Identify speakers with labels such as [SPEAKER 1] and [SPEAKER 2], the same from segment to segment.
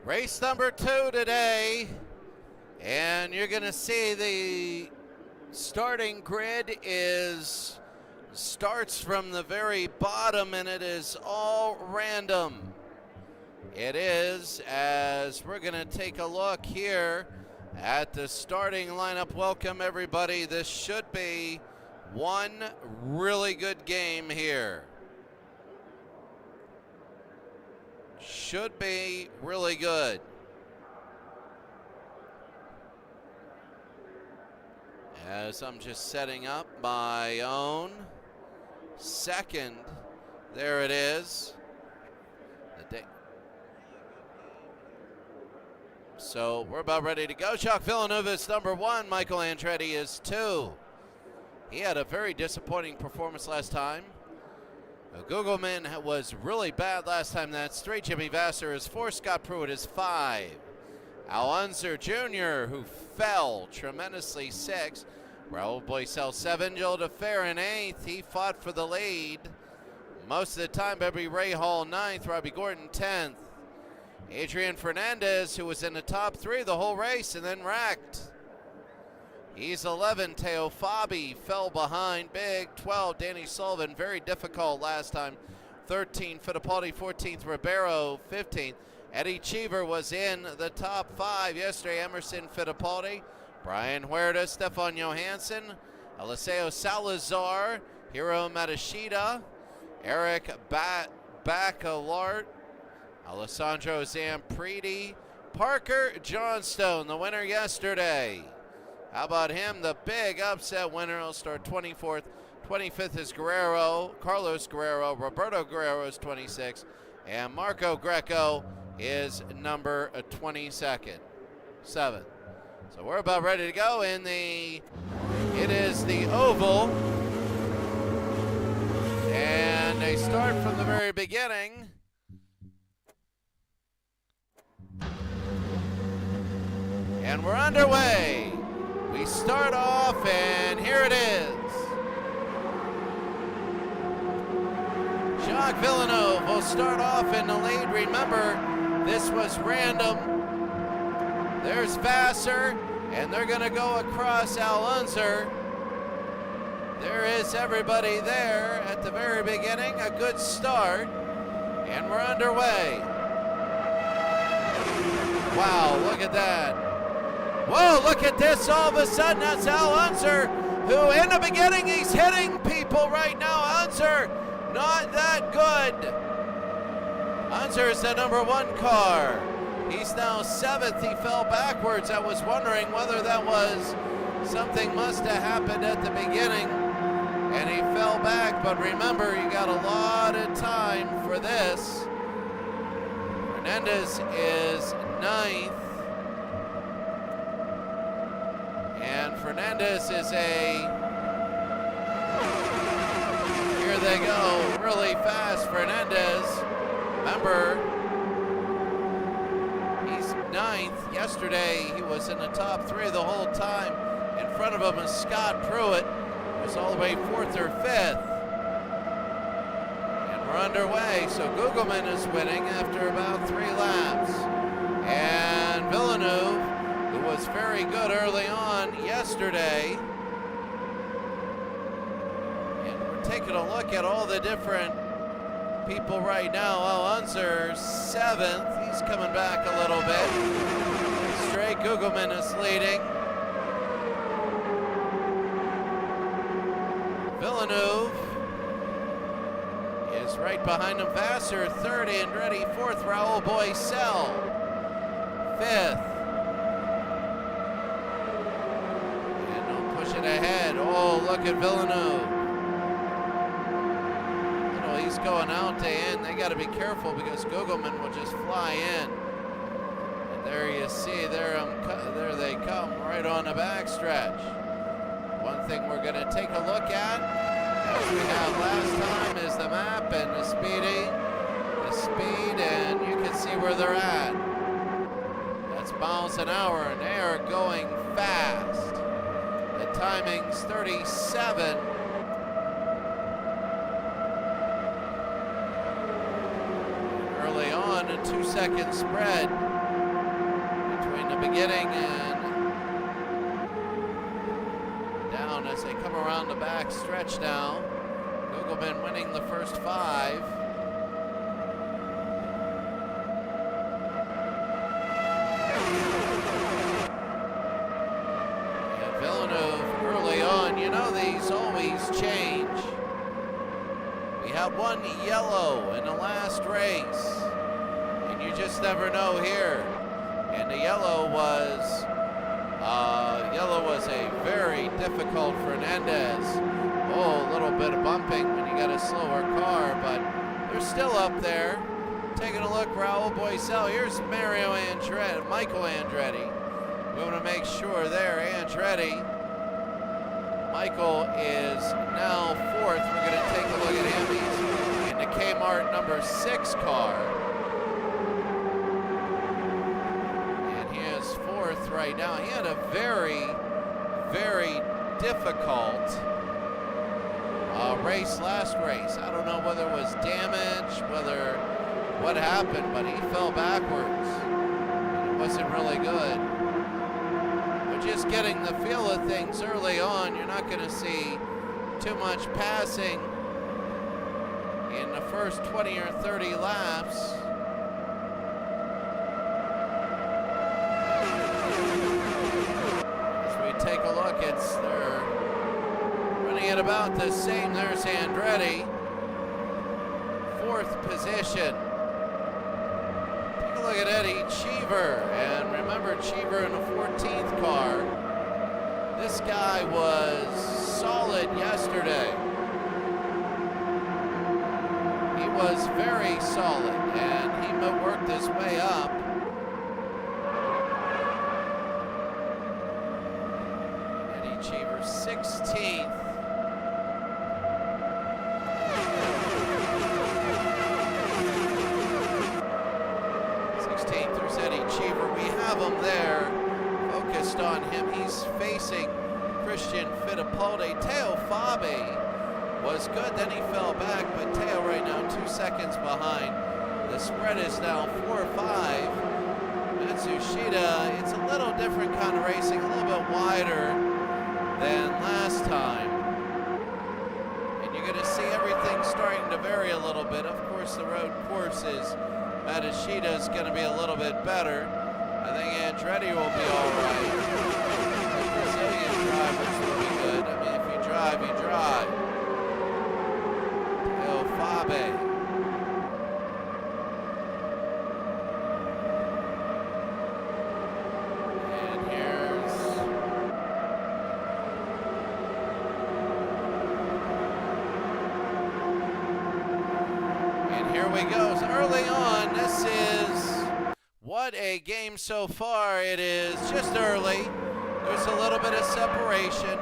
[SPEAKER 1] Race number 2 today, and you're going to see the starting grid starts from the very bottom, and it is all random. It is, as we're going to take a look here at the starting lineup. Welcome everybody. This should be one really good game here. Should be really good. As I'm just setting up my own second, there it is. So we're about ready to go. Jacques Villeneuve is number 1. Michael Andretti is 2. He had a very disappointing performance last time. Gugelmin was really bad last time. That's 3. Jimmy Vasser is 4. Scott Pruitt is 5. Al Unser Jr., who fell tremendously, 6. Raul Boesel 7. Joel DeFer in 8th. He fought for the lead most of the time. Bobby Rahal 9th. Robbie Gordon 10th. Adrian Fernandez, who was in the top 3 the whole race and then wrecked. He's 11. Teo Fabi fell behind big. 12. Danny Sullivan, very difficult last time. 13. Fittipaldi 14th. Ribeiro 15th. Eddie Cheever was in the top 5 yesterday. Emerson Fittipaldi, Brian Huerta, Stefan Johansson, Eliseo Salazar, Hiro Matsushita, Eric Bacalart, Alessandro Zampriti, Parker Johnstone, the winner yesterday. How about him? The big upset winner. He'll start 24th. 25th is Carlos Guerrero. Roberto Guerrero is 26th. And Marco Greco is number 22nd. 7th. So we're about ready to go in it is the oval. And they start from the very beginning. And we're underway. We start off, and here it is. Jacques Villeneuve will start off in the lead. Remember, this was random. There's Vasser, and they're going to go across Al Unser. There is everybody there at the very beginning. A good start, and we're underway. Wow, look at that. Whoa, look at this. All of a sudden, that's Al Unser, who in the beginning, he's hitting people right now. Unser, not that good. Unser is the number 1 car. He's now 7th. He fell backwards. I was wondering whether that was something must have happened at the beginning, and he fell back. But remember, you got a lot of time for this. Fernandez is 9th. And Fernandez is here they go, really fast. Fernandez, remember, he's 9th. Yesterday, he was in the top 3 the whole time. In front of him is Scott Pruitt, who's all the way 4th or 5th. And we're underway, so Gugelmin is winning after about 3 laps. And Villeneuve, who was very good early on yesterday. And we're taking a look at all the different people right now. Al Unser, 7th. He's coming back a little bit. Straight Gugelmin is leading. Villeneuve is right behind him. Vasser, 3rd. Andretti, 4th. Raul Boesel, 5th. It ahead. Oh, look at Villeneuve. He's going out to in. They got to be careful because Gugelmin will just fly in. And there you see, there they come right on the backstretch. One thing we're going to take a look at, as we had last time, is the map and the speed, and you can see where they're at. That's miles an hour, and they are going fast. The timing's 37. Early on, a 2-second spread. the beginning and down as they come around the back stretch now. Gugelman winning the first 5. And Villeneuve early on, you know these always change. We had one yellow in the last race, and you just never know here. And the yellow was a very difficult Fernandez. Oh, a little bit of bumping when you got a slower car, but they're still up there. Taking a look, Raul Boisel. Here's Michael Andretti. We want to make sure there, Andretti. Michael is now 4th. We're going to take a look at him. He's in the Kmart number 6 car. And he is 4th right now. He had a very, very difficult race last race. I don't know whether it was damage, what happened, but he fell backwards. It wasn't really good. We're just getting the feel of things early on. You're not going to see too much passing in the first 20 or 30 laps. As we take a look, they're running at about the same. There's Andretti, 4th position. Take a look at Eddie Cheever, and remember Cheever in the 14th car. This guy was solid yesterday. He was very solid, and he worked his way up. Eddie Cheever, 16th. 16th, there's Eddie Cheever. We have him there, focused on him. He's facing Christian Fittipaldi. Teo Fabi was good, then he fell back, but Teo right now 2 seconds behind. The spread is now 4-5. Matsushita, it's a little different kind of racing, a little bit wider than last time. And you're going to see everything starting to vary a little bit. Of course, the road courses, Matsushita is going to be a little bit better. I think Andretti will be all right. The Brazilian drivers will be good. I mean, if you drive, you drive. Teo Fabi. And here we go. So early on, this is what a game so far. It is just early. There's a little bit of separation.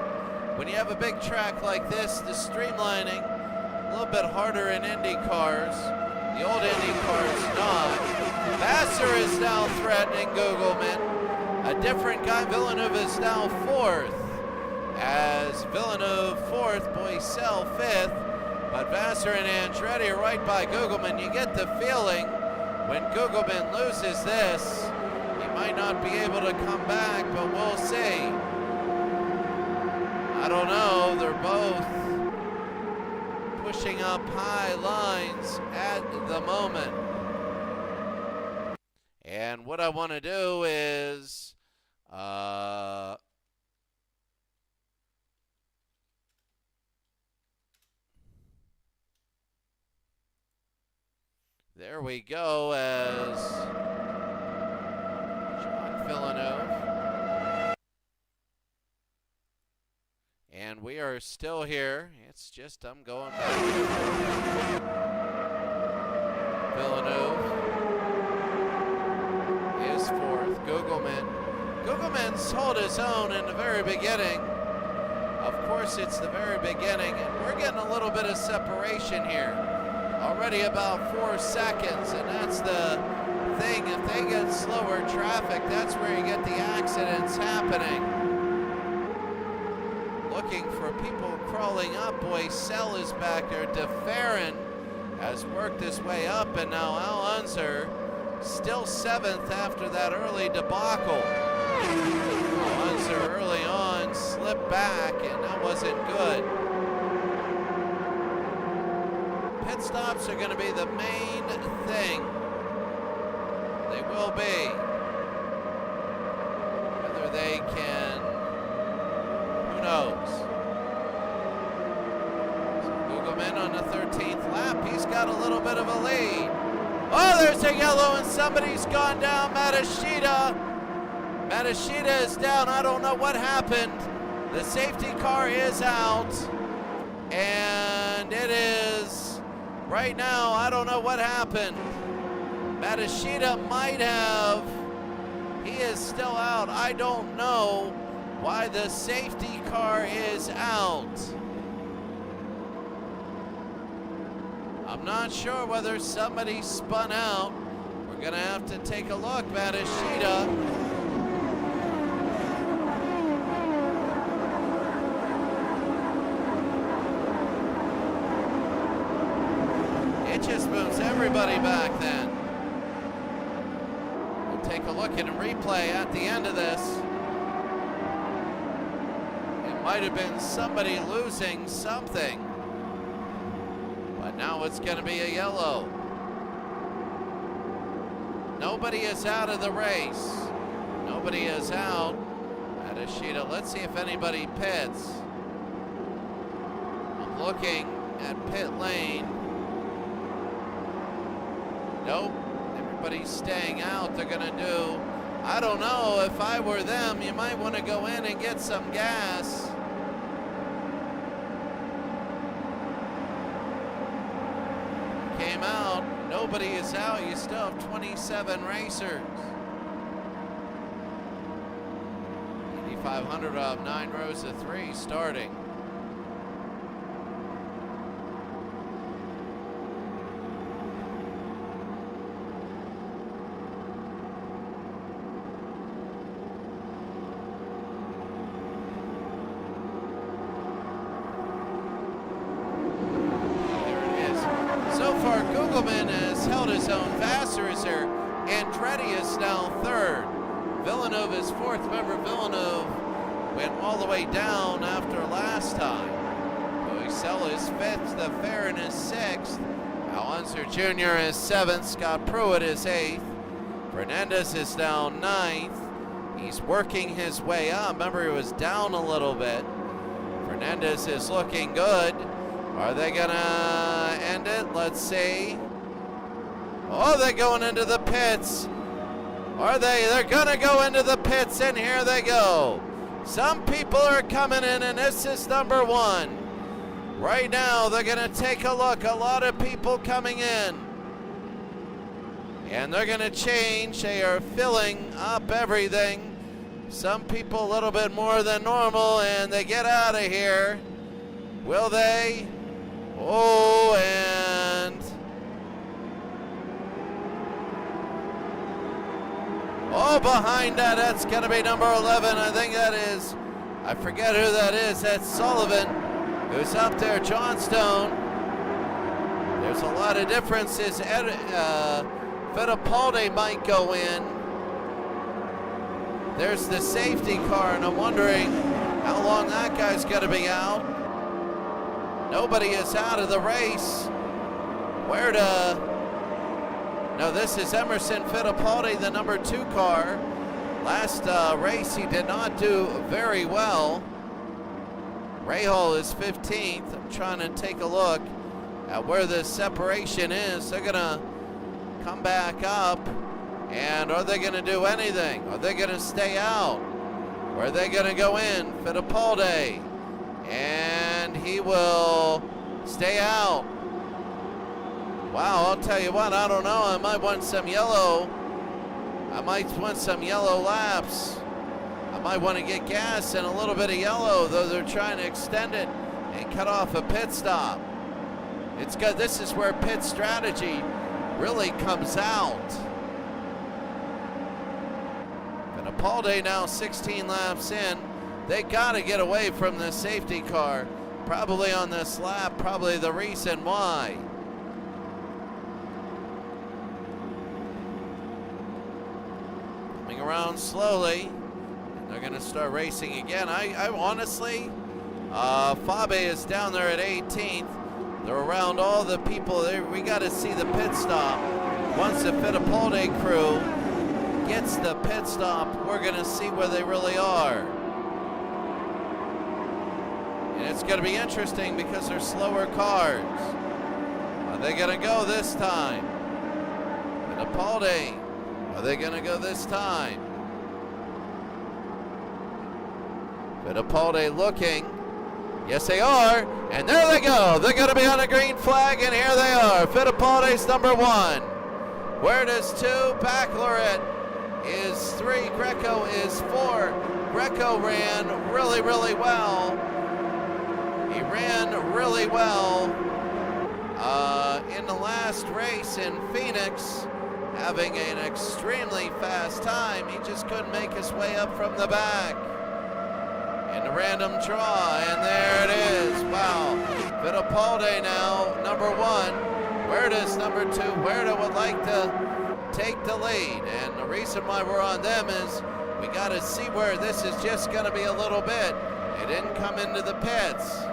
[SPEAKER 1] When you have a big track like this, the streamlining a little bit harder in Indy cars. The old Indy cars not. Vassar is now threatening Gugelman. A different guy. Villeneuve is now 4th. As Villeneuve 4th, Boisel 5th. But Vassar and Andretti are right by Gugelman. You get the feeling when Gugelman loses this, he might not be able to come back, but we'll see. I don't know. They're both pushing up high lines at the moment. And what I want to do is there we go as John Villeneuve. And we are still here. It's just I'm going back. Villeneuve is 4th. Gugelman's hold his own in the very beginning. Of course, it's the very beginning, and we're getting a little bit of separation here. Already about 4 seconds, and that's the thing. If they get slower traffic, that's where you get the accidents happening. Looking for people crawling up. Boisel is back there. DeFerrin has worked his way up, and now Al Unser still 7th after that early debacle. Alonso early on slipped back, and that wasn't good. Pit stops are going to be the main thing. They will be. Whether they can, who knows? So Gugelmin on the 13th lap, he's got a little bit of a lead. Oh, there's a yellow and somebody's gone down. Matsushita is down. I don't know what happened. The safety car is out. And it is, right now, I don't know what happened. Matsushita might have, he is still out. I don't know why the safety car is out. I'm not sure whether somebody spun out. We're gonna have to take a look. Matsushita. It just moves everybody back then. We'll take a look at a replay at the end of this. It might have been somebody losing something. But now it's going to be a yellow. Nobody is out of the race. Nobody is out. Matsushita, let's see if anybody pits. I'm looking at pit lane. Nope, everybody's staying out. They're going to do, I don't know, if I were them, you might want to go in and get some gas. Came out, nobody is out, you still have 27 racers. 8,500 of 9 rows of 3 starting. So far, Gugelmin has held his own. Vassar is there. Andretti is now third. Villeneuve is fourth. Remember, Villeneuve went all the way down after last time. Boisel is fifth. The Farron is sixth. Alonso Jr. is seventh. Scott Pruitt is eighth. Fernandez is now ninth. He's working his way up. Remember, he was down a little bit. Fernandez is looking good. Are they gonna end it? Let's see. Oh, they're going into the pits. Are they? They're gonna go into the pits, and here they go. Some people are coming in, and this is number one. Right now, they're gonna take a look. A lot of people coming in. And they're gonna change. They are filling up everything. Some people a little bit more than normal, and they get out of here. Will they? Oh, and oh, behind that, that's going to be number 11. I think that is, I forget who that is. That's Sullivan, who's up there. Johnstone. There's a lot of differences. Fittipaldi might go in. There's the safety car, and I'm wondering how long that guy's going to be out. Nobody is out of the race. No, this is Emerson Fittipaldi, the number 2 car. Last race, he did not do very well. Rahal is 15th. I'm trying to take a look at where this separation is. They're going to come back up, and are they going to do anything? Are they going to stay out? Or are they going to go in? Fittipaldi. And he will stay out. Wow, I'll tell you what, I don't know. I might want some yellow. I might want some yellow laps. I might want to get gas and a little bit of yellow, though they're trying to extend it and cut off a pit stop. It's good. This is where pit strategy really comes out. Fittipaldi now 16 laps in. They got to get away from the safety car. Probably on this lap, probably the reason why. Coming around slowly. They're going to start racing again. I honestly, Fabe is down there at 18th. They're around all the people there. We got to see the pit stop. Once the Fittipaldi crew gets the pit stop, we're going to see where they really are. And it's going to be interesting because they're slower cars. Are they going to go this time? Fittipaldi, are they going to go this time? Fittipaldi looking. Yes, they are. And there they go. They're going to be on a green flag, and here they are. Fittipaldi's number 1. Huerta's 2. Baccalaureate is 3. Greco is 4. Greco ran really, really well. He ran really well in the last race in Phoenix, having an extremely fast time. He just couldn't make his way up from the back. In the random draw, and there it is. Wow. Fittipaldi now, number 1. Huerta's number 2. Huerta would like to take the lead, and the reason why we're on them is we got to see where this is just going to be a little bit. They didn't come into the pits,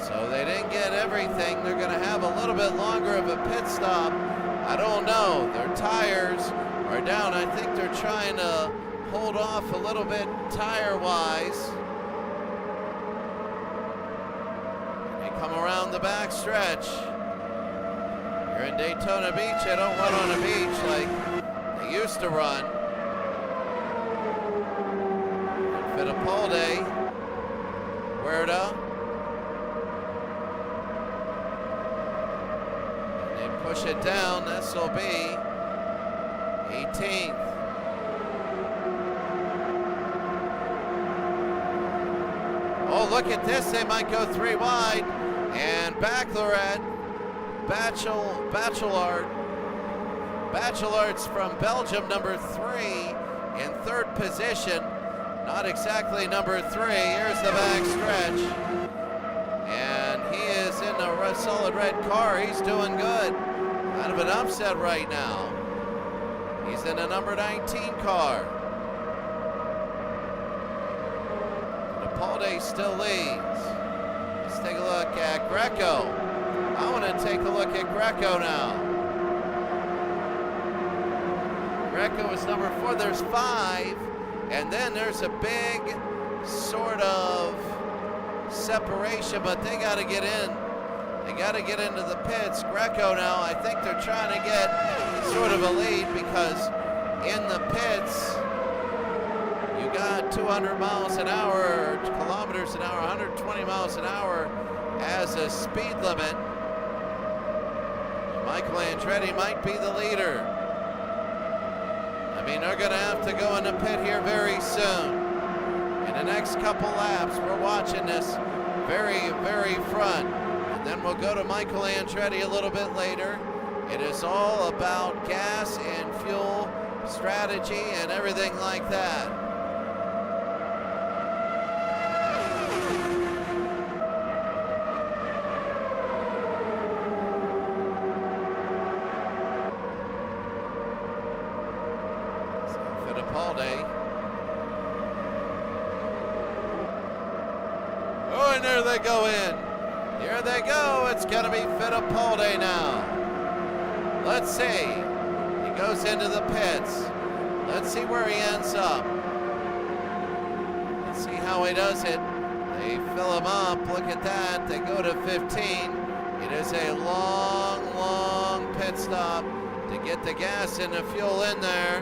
[SPEAKER 1] so they didn't get everything. They're going to have a little bit longer of a pit stop. I don't know. Their tires are down. I think they're trying to hold off a little bit tire-wise. They come around the back stretch. You're in Daytona Beach. They don't run on a beach like they used to run. Fittipaldi, Huerta. They push it down. This will be 18th. Oh, look at this. They might go 3 wide. And Baccalaureate, Bachelard's from Belgium, number 3 in 3rd position. Not exactly number 3. Here's the back stretch. And he is in a solid red car. He's doing good. Kind of an upset right now. He's in a number 19 car. Fittipaldi still leads. Let's take a look at Greco. I want to take a look at Greco now. Greco is number 4. There's 5. And then there's a big sort of separation, but they got to get in. They got to get into the pits. Greco now, I think they're trying to get sort of a lead because in the pits, you got 200 miles an hour, or kilometers an hour, 120 miles an hour as a speed limit. Michael Andretti might be the leader. I mean, they're going to have to go in the pit here very soon. In the next couple laps, we're watching this very, very front. And then we'll go to Michael Andretti a little bit later. It is all about gas and fuel strategy and everything like that. Fittipaldi. Oh, and there they go in. Here they go. It's going to be Fittipaldi now. Let's see. He goes into the pits. Let's see where he ends up. Let's see how he does it. They fill him up. Look at that. They go to 15. It is a long, long pit stop to get the gas and the fuel in there.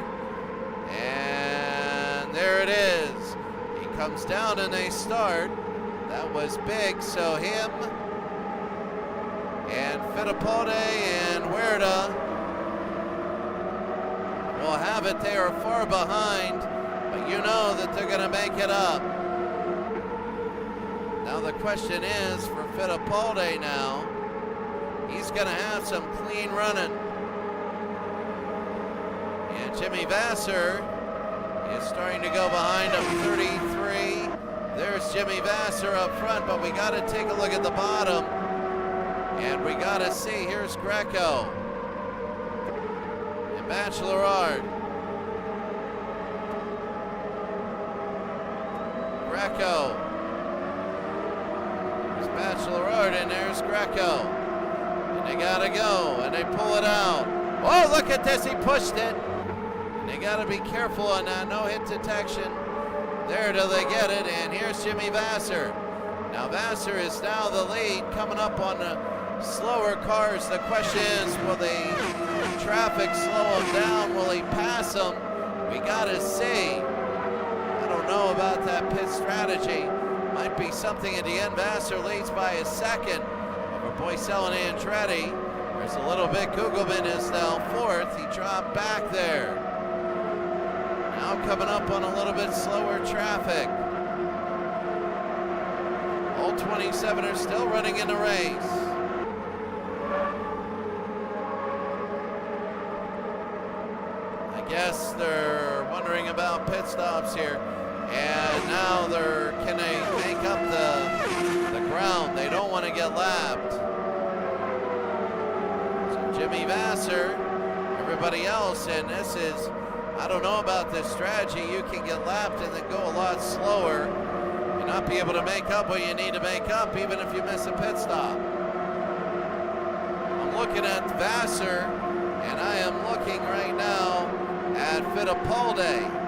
[SPEAKER 1] And there it is. He comes down and they start. That was big. So him and Fittipaldi and Huerta will have it. They are far behind, but you know that they're going to make it up. Now the question is for Fittipaldi now, he's going to have some clean running. And Jimmy Vasser is starting to go behind him, 33. There's Jimmy Vasser up front, but we got to take a look at the bottom. And we got to see, here's Greco and Bachelard. Greco. There's Bachelorette and there's Greco. And they gotta go and they pull it out. Oh, look at this, he pushed it. And they gotta be careful on that, no hit detection. There till they get it, and here's Jimmy Vasser. Now Vasser is now the lead, coming up on the slower cars. The question is, will the traffic slow him down? Will he pass him? We gotta see. I don't know about that pit strategy. Might be something at the end. Vasser leads by a second over Boycell and Andretti. There's a little bit. Gugelman is now fourth. He dropped back there. Now coming up on a little bit slower traffic. All 27 are still running in the race. I guess they're wondering about pit stops here. And now can they make up the ground? They don't want to get lapped. So Jimmy Vasser, everybody else, and this is, I don't know about this strategy. You can get lapped and then go a lot slower and not be able to make up what you need to make up, even if you miss a pit stop. I'm looking at Vasser, and I am looking right now at Fittipaldi.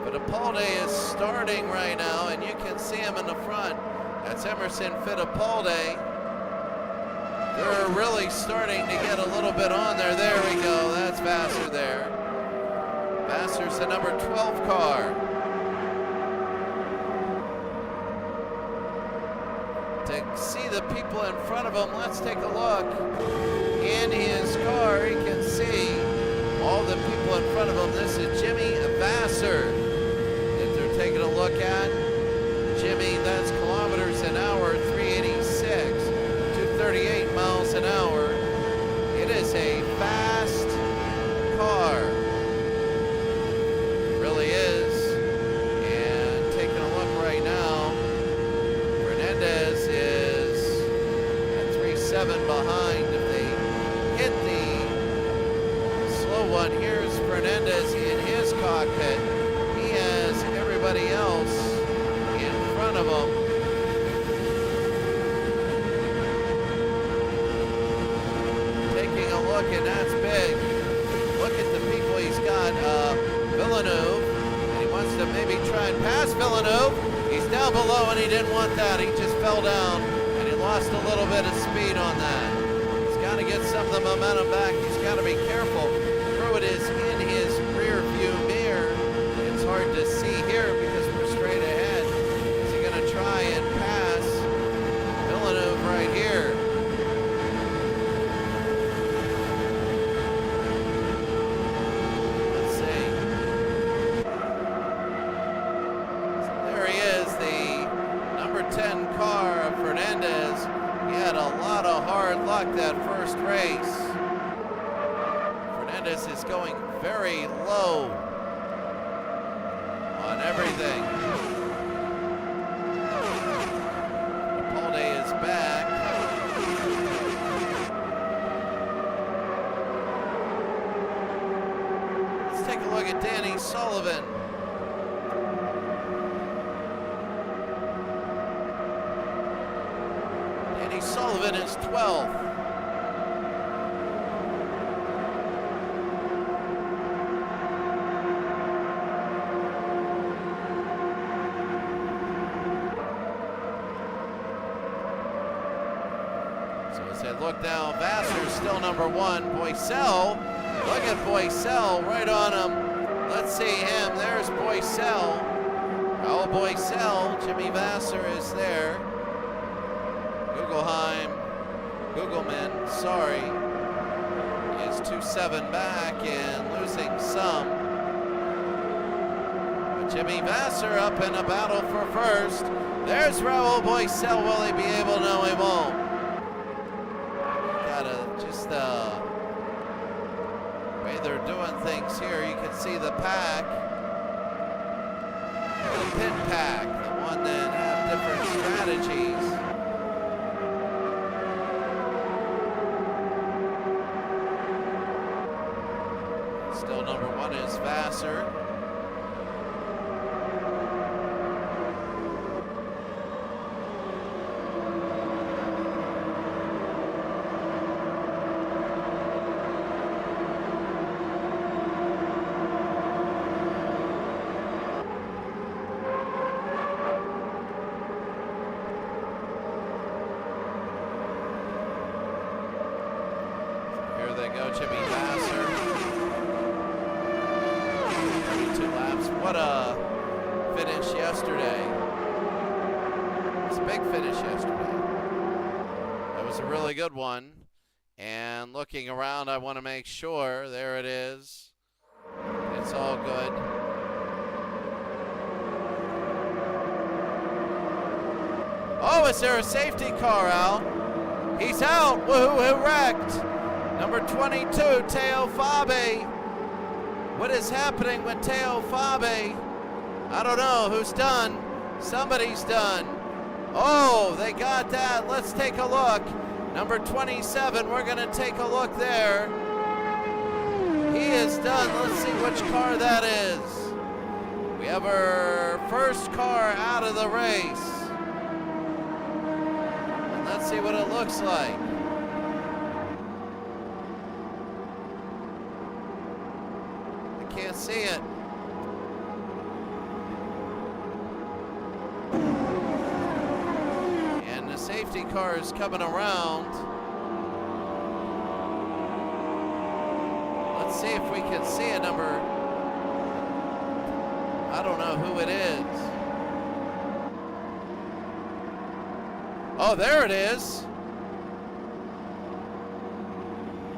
[SPEAKER 1] Fittipaldi is starting right now, and you can see him in the front. That's Emerson Fittipaldi. They're really starting to get a little bit on there. There we go. That's Vasser there. Vasser's the number 12 car. To see the people in front of him, let's take a look. In his car, he can see all the people in front of him. This is Jimmy Vasser that they're taking a look at. Jimmy, that's kilometers an hour, 386, 238 miles an hour. It is a fast car. It really is. And taking a look right now, Fernandez is at 3.7 behind. If they hit the slow one, here's Fernandez in his cockpit. He has everybody else in front of him. Taking a look, and that's big. Look at the people he's got. Villeneuve, and he wants to maybe try and pass Villeneuve. He's down below, and he didn't want that. He just fell down, and he lost a little bit of speed on that. He's got to get some of the momentum back. He's got to be careful. Pruitt is in his rear view mirror. It's hard to see here because we're straight ahead. Is he going to try and pass Villeneuve right here? Let's see. So there he is, the number 10 car of Fernandez. He had a lot of hard luck that first race. Fernandez is going very low on everything. Fittipaldi is back. Let's take a look at Danny Sullivan. Danny Sullivan is 12th. Look now, Vasser's still number 1. Boycell, look at Boycell right on him. Let's see him. There's Boycell. Raul Boycell. Jimmy Vasser is there. Gugelman, sorry, is 2.7 back and losing some. But Jimmy Vasser up in a battle for first. There's Raul Boycell. Will he be able? No, he won't. Just the way they're doing things here, you can see the pack, the pit pack, the one that have different strategies. Still number 1 is Vasser. they go, Jimmy Vassar. 32 laps. What a finish yesterday. It's a big finish yesterday. That was a really good one. And looking around, I want to make sure. There it is. It's all good. Oh, is there a safety car out? He's out. Woohoo, who wrecked? Number 22, Teo Fabe. What is happening with Teo Fabe? I don't know. Who's done? Somebody's done. Oh, they got that. Let's take a look. Number 27, we're going to take a look there. He is done. Let's see which car that is. We have our first car out of the race. And let's see what it looks like. I can't see it. And the safety car is coming around. Let's see if we can see a number. I don't know who it is. Oh, there it is.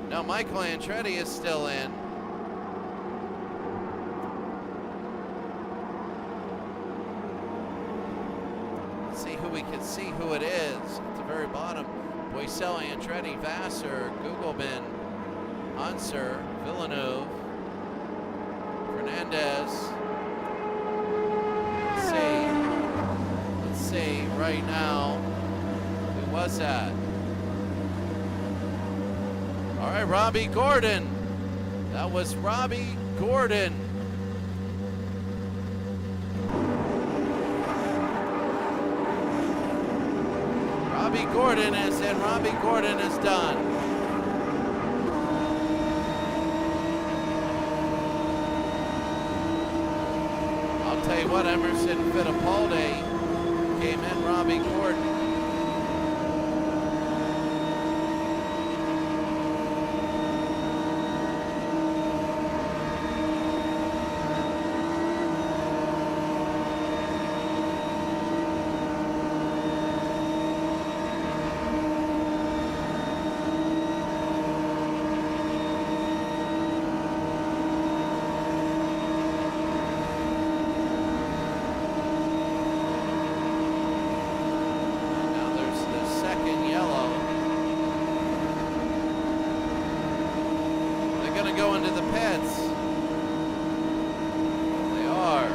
[SPEAKER 1] No, Michael Andretti is still in. Let's see who we can see who it is at the very bottom. Boisel, Andretti, Vassar, Gugelman, Unser, Villeneuve, Fernandez. Let's see right now. Who was that? All right, Robbie Gordon. That was Robbie Gordon. Robbie Gordon is in. Robbie Gordon is done. I'll tell you what, Emerson Fittipaldi came in. Robbie Gordon. Go into the pits. They are.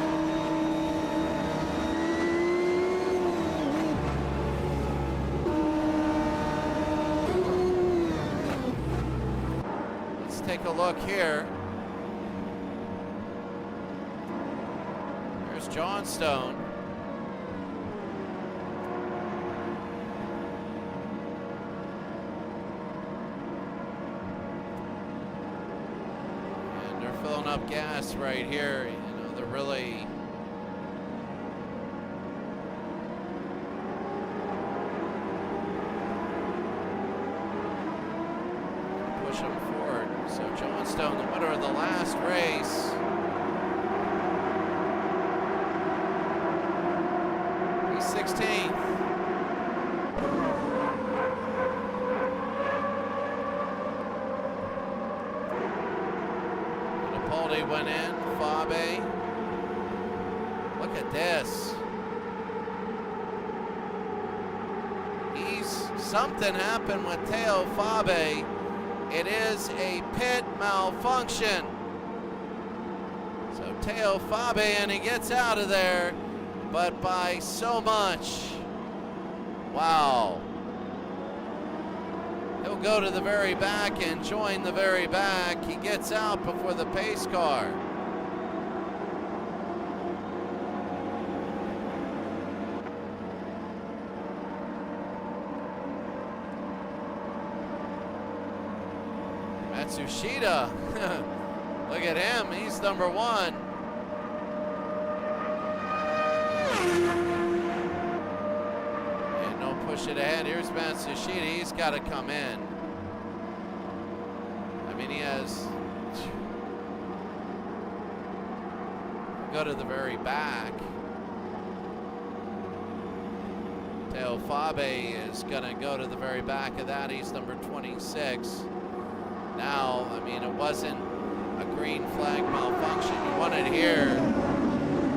[SPEAKER 1] Let's take a look here. Here's Johnstone. Filling up gas right here. You know, they're really push them forward. So Johnstone, the winner of the last race. He's 16th. Fittipaldi went in. Fabe. Look at this. Something happened with Teo Fabe. It is a pit malfunction. So Teo Fabe, and he gets out of there, but by so much. Wow. He'll go to the very back and join the very back. He gets out before the pace car. Matsushita, look at him, he's number one. And no push it ahead. Here's Matsushita, he's got to come in. he has. Go to the very back. Teo Fabe is going to go to the very back of that. He's number 26. Now, I mean, it wasn't a green flag malfunction. You want it here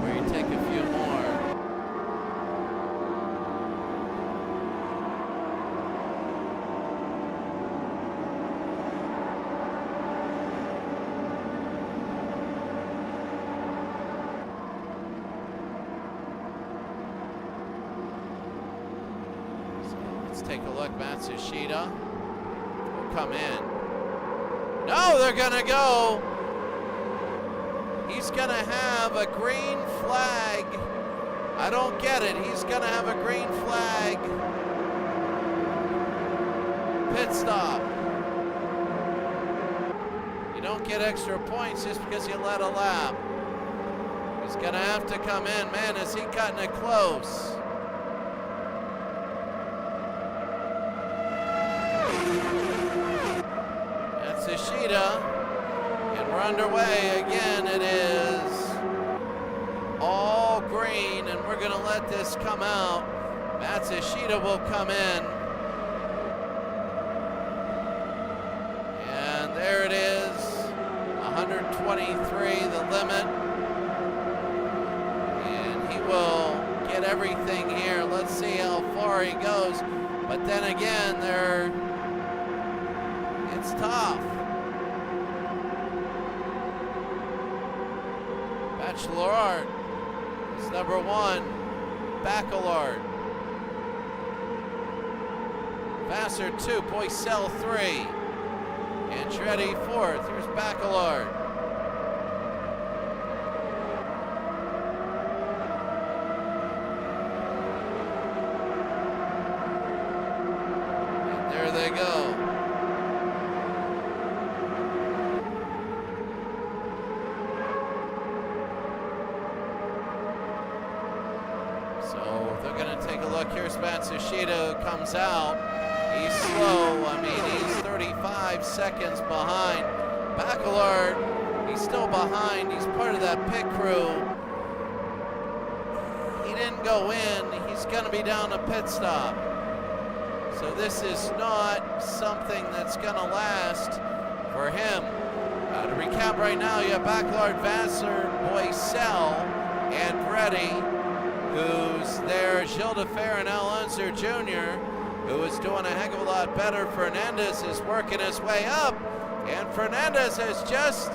[SPEAKER 1] where you take a few more. Take a look. Matsushita will come in. No, they're gonna go. He's gonna have a green flag. I don't get it. He's gonna have a green flag. Pit stop. You don't get extra points just because you led a lap. He's gonna have to come in. Man, is he cutting it close. Ishida, and we're underway again. It is all green, and we're going to let this come out. Matsushita will come in, and there it is, 123, the limit, and he will get everything here. Let's see how far he goes, but then again, it's tough. Bachelard is number 1. Bachelard. Vassar 2. Boycell 3. Andretti 4th. Here's Bachelard. And there they go. So they're going to take a look. Here's Matsushita, who comes out. He's slow. I mean, he's 35 seconds behind. Bachelard, he's still behind. He's part of that pit crew. He didn't go in. He's going to be down a pit stop. So this is not something that's going to last for him. To recap right now, you have Bachelard, Vassar, Boycell, Andretti, who's there, Gilles de Fer and Al Unser Jr., who is doing a heck of a lot better. Fernandez is working his way up, and Fernandez has just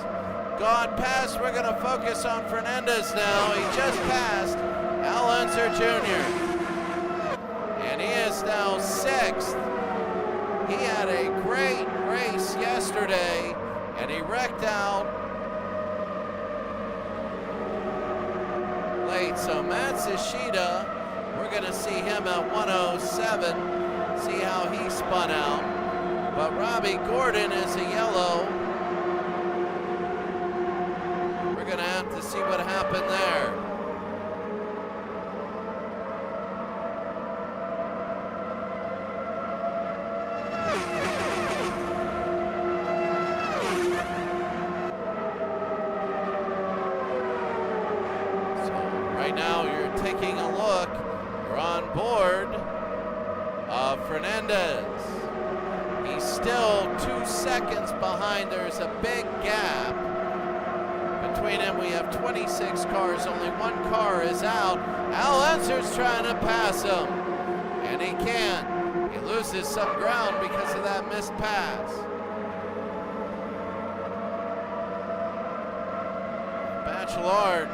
[SPEAKER 1] gone past. We're going to focus on Fernandez now. He just passed Al Unser Jr., and he is now 6th. He had a great race yesterday, and he wrecked out late. So Matsushita, we're going to see him at 107. See how he spun out. But Robbie Gordon is a yellow. We're going to have to see what happened there. So right now you're taking a look. You're on board Fernandez. He's still 2 seconds behind. There's a big gap between him. We have 26 cars. Only 1 car is out. Al Unser's trying to pass him, and he can't. He loses some ground because of that missed pass. Bachelard.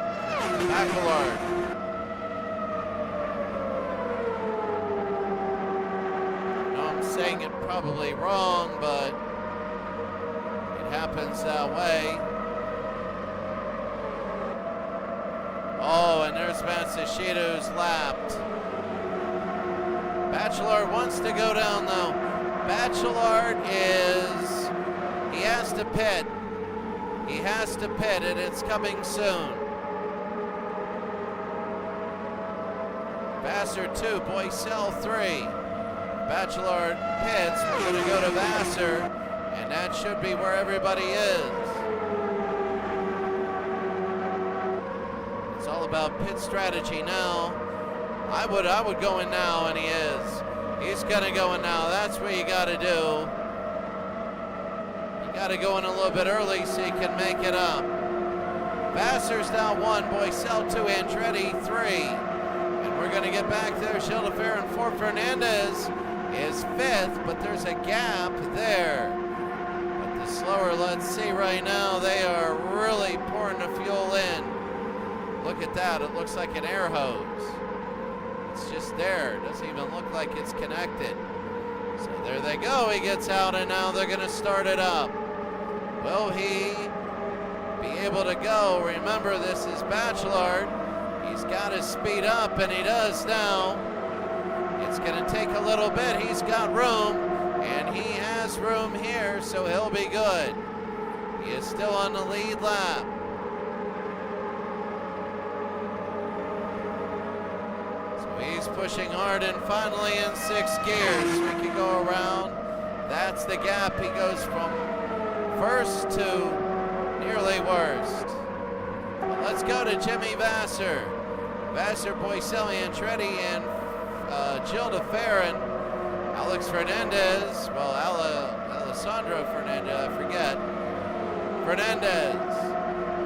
[SPEAKER 1] Saying it probably wrong, but it happens that way. Oh, and there's Matsushita, who's lapped. Bachelard wants to go down though. Bachelard he has to pit. He has to pit, and it's coming soon. Vassar 2, Boycell 3. Bachelard pits. We're going to go to Vassar, And that should be where everybody is. It's all about pit strategy now. I would go in now, and he is. He's gonna go in now. That's what you gotta do. You gotta go in a little bit early so you can make it up. Vassar's now 1, Boycell 2, Andretti 3. And we're gonna get back there. Schildeferin 4, Fernandez is 5th, but there's a gap there. But the slower, let's see right now, they are really pouring the fuel in. Look at that, it looks like an air hose. It's just there, it doesn't even look like it's connected. So there they go, he gets out and now they're gonna start it up. Will he be able to go? Remember, this is Bachelard. He's got to speed up, and he does now. It's gonna take a little bit, he's got room, and he has room here, so he'll be good. He is still on the lead lap. He's pushing hard, and finally in 6 gears we can go around. That's the gap. He goes from first to nearly worst. But let's go to Jimmy Vasser. Vasser, Boycell, Andretti, and Schildeferin. Alex Fernandez, well, Alessandro Fernandez, I forget. Fernandez.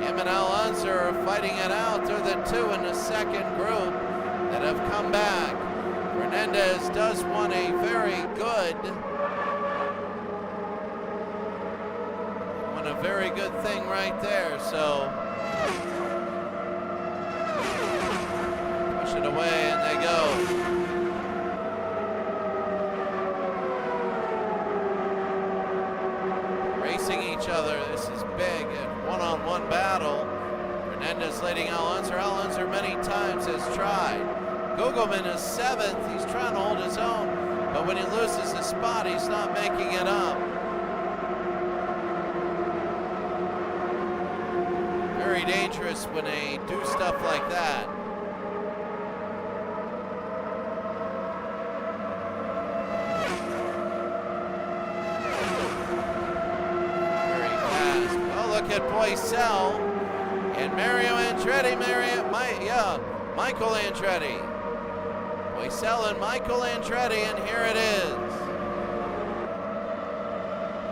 [SPEAKER 1] Him and Al Unser are fighting it out. They're the 2 in the second group that have come back. Fernandez does want a very good thing right there, so push it away and they go. Racing each other, this is big, a one-on-one battle. Fernandez leading Al Unser. Al Unser many times has tried. Gugelmin is 7th. He's trying to hold his own, but when he loses the spot, he's not making it up. Very dangerous when they do stuff like that. Very fast. Oh, look at Boycell and Mario Andretti. Michael Andretti. Boycell and Michael Andretti, and here it is.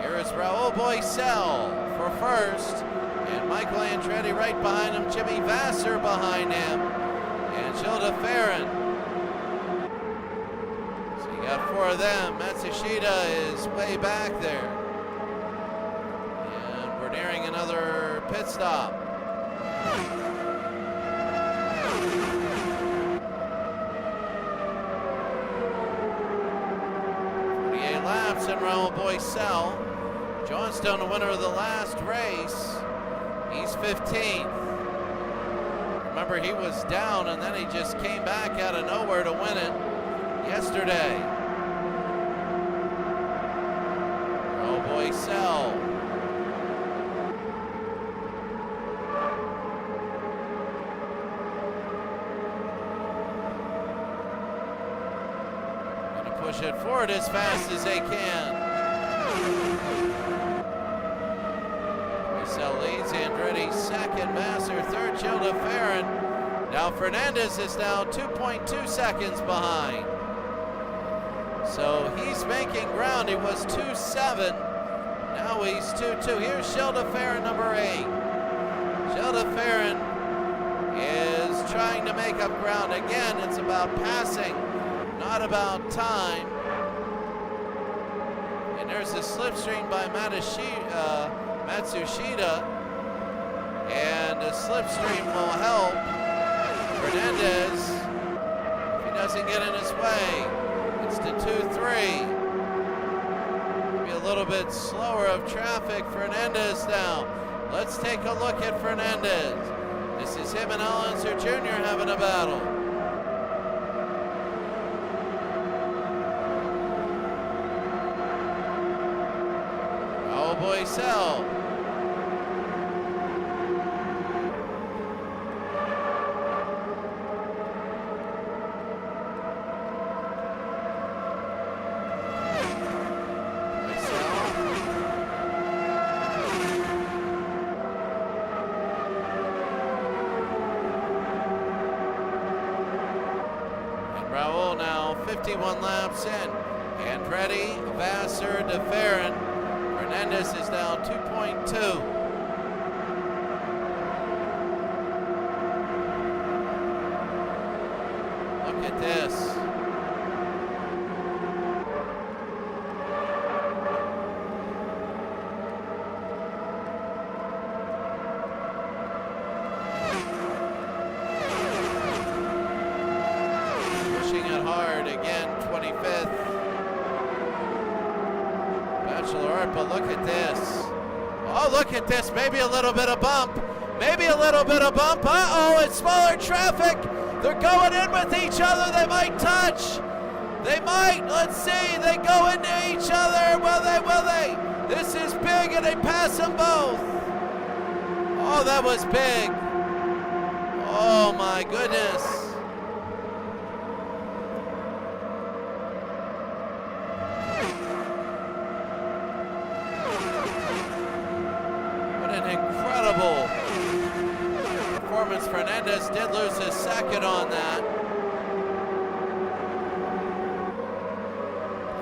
[SPEAKER 1] Here is Raul Boycell for first, and Michael Andretti right behind him, Jimmy Vasser behind him, and Schildeferin. So you got 4 of them. Matsushita is way back there. And we're nearing another pit stop. Laps and Raul Boycell. Johnstone, the winner of the last race. He's 15th. Remember, he was down and then he just came back out of nowhere to win it yesterday. Raul Boycell. Push it forward as fast as they can. Boycell leads, Andretti second, Vasser third, Schildeferin. Now Fernandez is now 2.2 seconds behind. So he's making ground. He was 2.7. Now he's 2.2. Here's Schildeferin, number 8. Schildeferin is trying to make up ground. Again, it's about passing, not about time. And there's a slipstream by Matsushita, and a slipstream will help Fernandez if he doesn't get in his way. It's to 2-3. Maybe a little bit slower of traffic. Fernandez now. Let's take a look at Fernandez. This is him and Al Unser Jr. having a battle. Boycell. 51 laps in. Andretti, Vassar, DeFerrin. Fernandez is now 2.2. Look at this. Pushing it hard again, 25th. Bachelor, but look at this. Oh, look at this. Maybe a little bit of bump. Maybe a little bit of bump. Uh-oh, it's smaller traffic. They're going in with each other. They might touch. They might. Let's see. They go into each other. Will they? Will they? This is big, and they pass them both. Oh, that was big. Oh, my goodness. What an incredible performance. Fernandez did lose his second on that.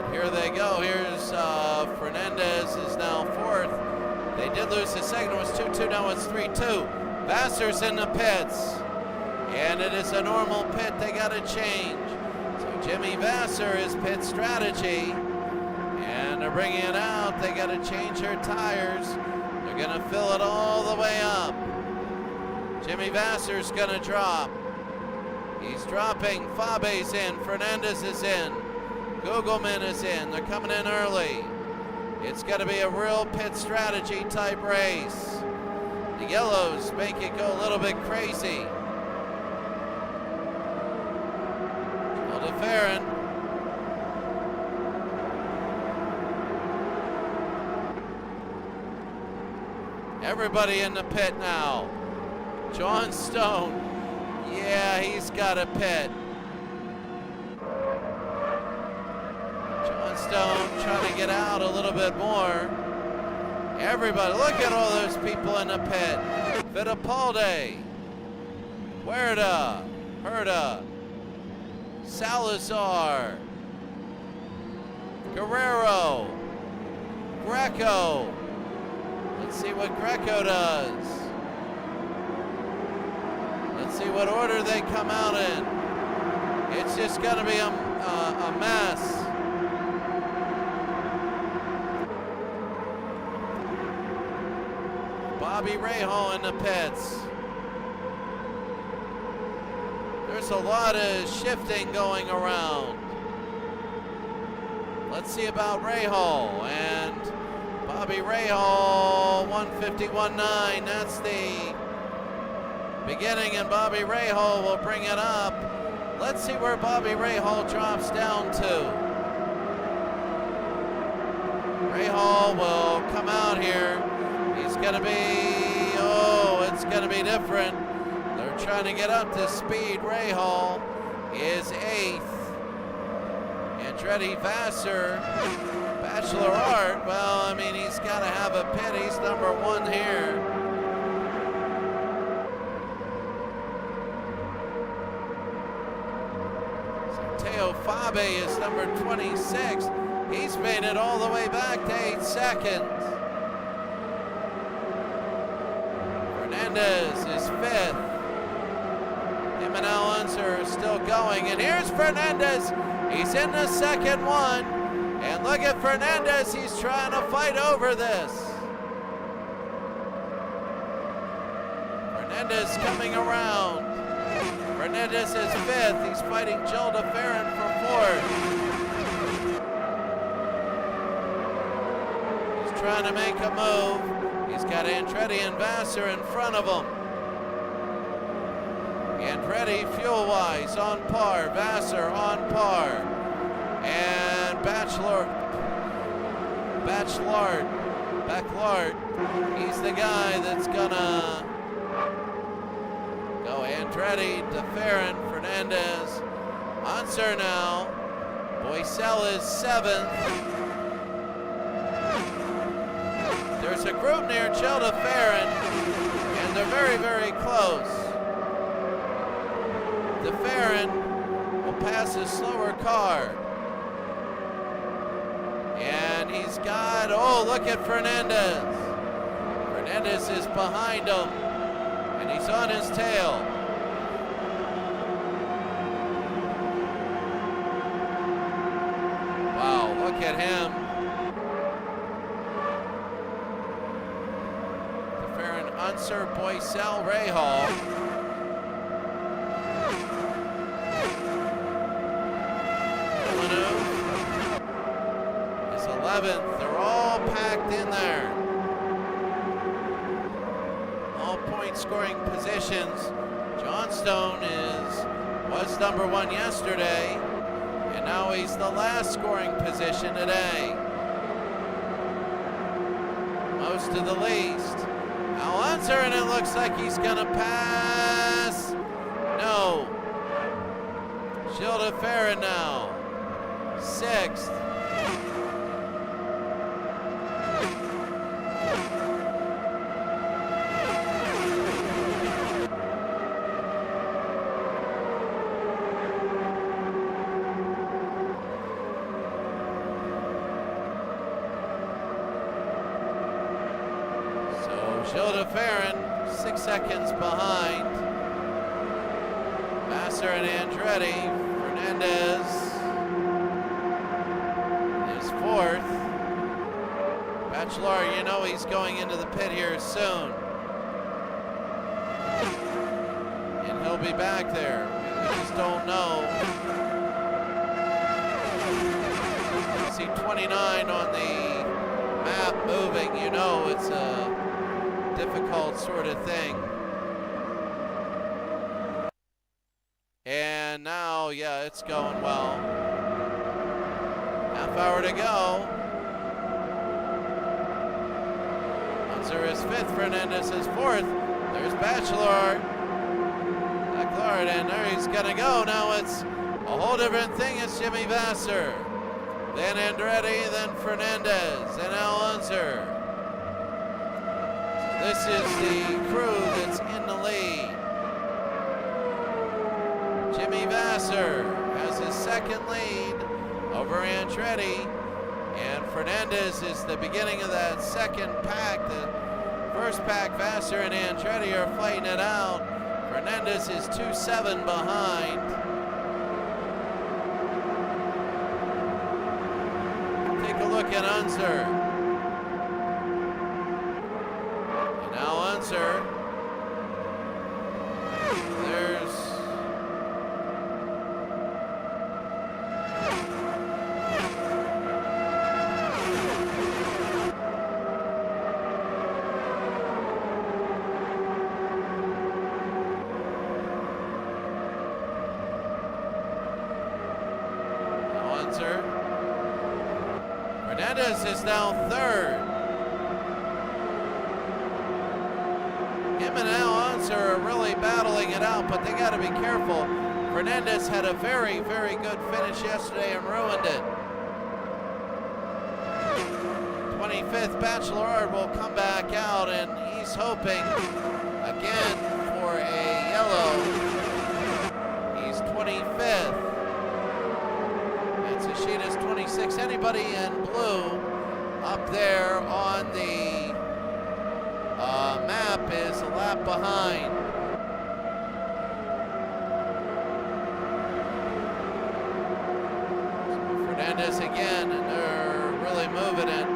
[SPEAKER 1] And here they go. Here's Fernandez is now fourth. They did lose his second. It was 2-2. Now it's 3-2. Vassar's in the pits. And it is a normal pit. They got to change. So Jimmy Vassar is pit strategy. And they're bringing it out. They got to change their tires. They're going to fill it all the way up. Jimmy Vassar's going to drop. He's dropping. Fabe's in. Fernandez is in. Gugelmin is in. They're coming in early. It's going to be a real pit strategy type race. The yellows make it go a little bit crazy. DeFerrin. Everybody in the pit now. John Stone. Yeah, he's got a pit. John Stone trying to get out a little bit more. Everybody, look at all those people in the pit. Fittipaldi, Huerta, Herta, Salazar, Guerrero, Greco. Let's see what Greco does. Let's see what order they come out in. It's just going to be a mess. Bobby Rahal in the pits. There's a lot of shifting going around. Let's see about Rahal. And Bobby Rahal, 151.9. That's the beginning, and Bobby Rahal will bring it up. Let's see where Bobby Rahal drops down to. Rahal will come out here. He's going to be, it's going to be different. They're trying to get up to speed. Rahal is 8th. Andretti Vassar, Bachelor Art, well, I mean, he's got to have a pit. He's number 1 here. So Teo Fabe is number 26. He's made it all the way back to 8 seconds. Fernandez is 5th. Him and Al Unser are still going. And here's Fernandez. He's in the second one. And look at Fernandez. He's trying to fight over this. Fernandez coming around. Fernandez is 5th. He's fighting Joe DeFerrin for 4th. He's trying to make a move. He's got Andretti and Vassar in front of him. Andretti fuel-wise on par. Vassar on par. And Bachelard, he's the guy that's gonna go. Andretti, DeFerrin, Fernandez, Unser now. Boycel is 7th. There's a group near Joe DeFerrin, and they're very, very close. DeFerrin will pass a slower car. And he's got, oh, look at Fernandez. Fernandez is behind him, and he's on his tail. Wow, look at him. DeFerrin, Unser, Boycell, Rahal. Is 11th. They're all packed in there. All point scoring positions. Johnstone was number 1 yesterday, and now he's the last scoring position today. Most to the least. Al Unser, and it looks like he's gonna pass. No. Gilles DeFerrin now, 6th. Gilles DeFerrin, 6 seconds behind. Vassar and Andretti. Fernandez is 4th. Bachelor, you know he's going into the pit here soon. And he'll be back there. We just don't know. You see 29 on the map moving, you know it's a difficult sort of thing. And now, yeah, it's going well. Half hour to go. Unser is 5th, Fernandez is 4th. There's Bachelor. And there he's gonna go. Now it's a whole different thing. It's Jimmy Vassar. Then Andretti, then Fernandez, and Al Unser. This is the crew that's in the lead. Jimmy Vassar has his 2nd lead over Andretti, and Fernandez is the beginning of that 2nd pack. The 1st pack, Vassar and Andretti are fighting it out. Fernandez is 2.7 behind. Take a look at Unser. Unser. There's Unser. Fernandez is now 3rd. Him and Al Unser are really battling it out, but they got to be careful. Fernandez had a very, very good finish yesterday and ruined it. 25th, Bachelor will come back out, and he's hoping again for a yellow. He's 25th. And Tsushida's 26th. Anybody in blue up there on the map is a lap behind. So Fernandez again, and they're really moving it.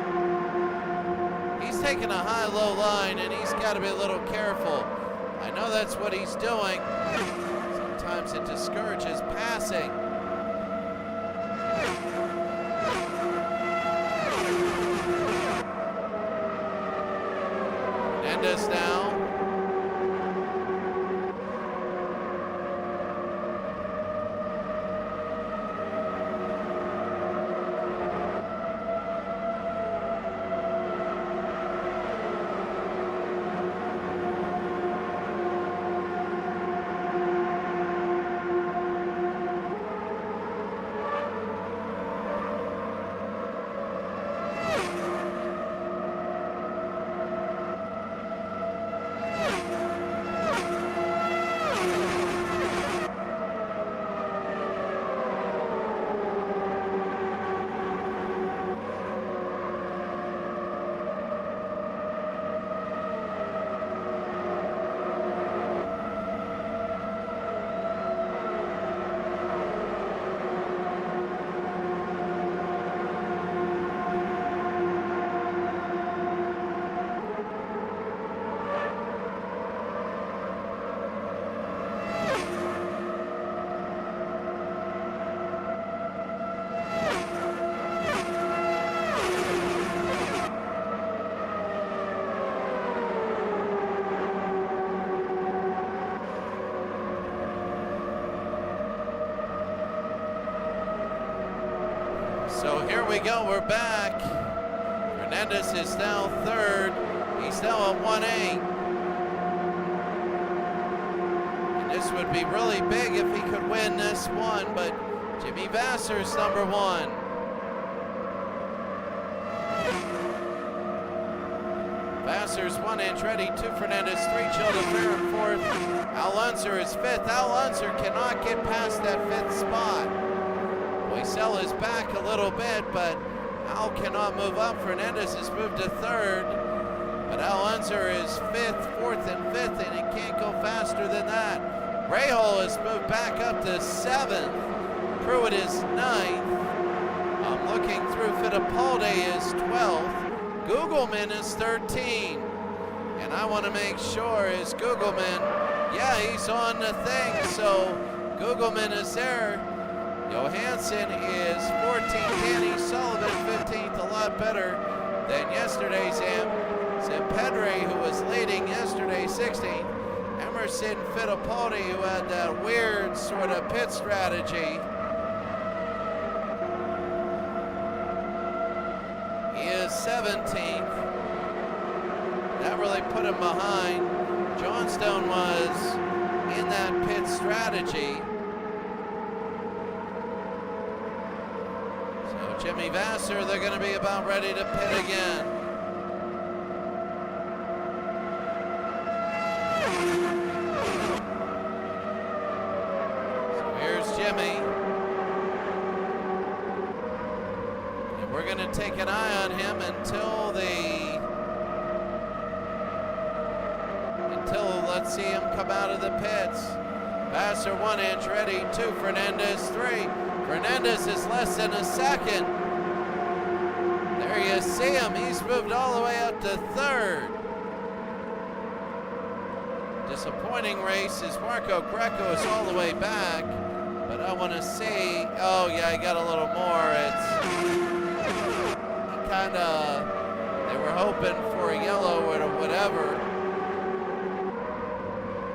[SPEAKER 1] He's taking a high-low line, and he's got to be a little careful. I know that's what he's doing. Sometimes it discourages passing. Fernandez now. So here we go, we're back. Fernandez is now third. He's now at 1-8. And this would be really big if he could win this one, but Jimmy Vasser's number one. Vasser's 1, Andretti 2, Fernandez 3, Chilton Fair in fourth. Al Unser is fifth. Al Unser cannot get past that fifth spot. Boisel is back a little bit, but Al cannot move up. Fernandez has moved to third, but Al Unser is fifth, fourth, and fifth, and he can't go faster than that. Rahal has moved back up to seventh. Pruitt is ninth. I'm looking through. Fittipaldi is 12th. Gugelman is 13. And I want to make sure is Gugelman, yeah, he's on the thing, so Gugelman is there. Johansson is 14th, Danny Sullivan 15th, a lot better than yesterday's Zampedre, who was leading yesterday, 16th. Emerson Fittipaldi, who had that weird sort of pit strategy. He is 17th. That really put him behind. Johnstone was in that pit strategy. So Jimmy Vasser, they're going to be about ready to pit again. So here's Jimmy. And we're going to take an eye on him until let's see him come out of the pits. Vasser 1, Andretti 2, Fernandez 3. Fernandez is less than a second. There you see him. He's moved all the way up to third. Disappointing race is Marco Greco is all the way back, but I want to see. Oh yeah, he got a little more. It's kind of, they were hoping for a yellow or whatever.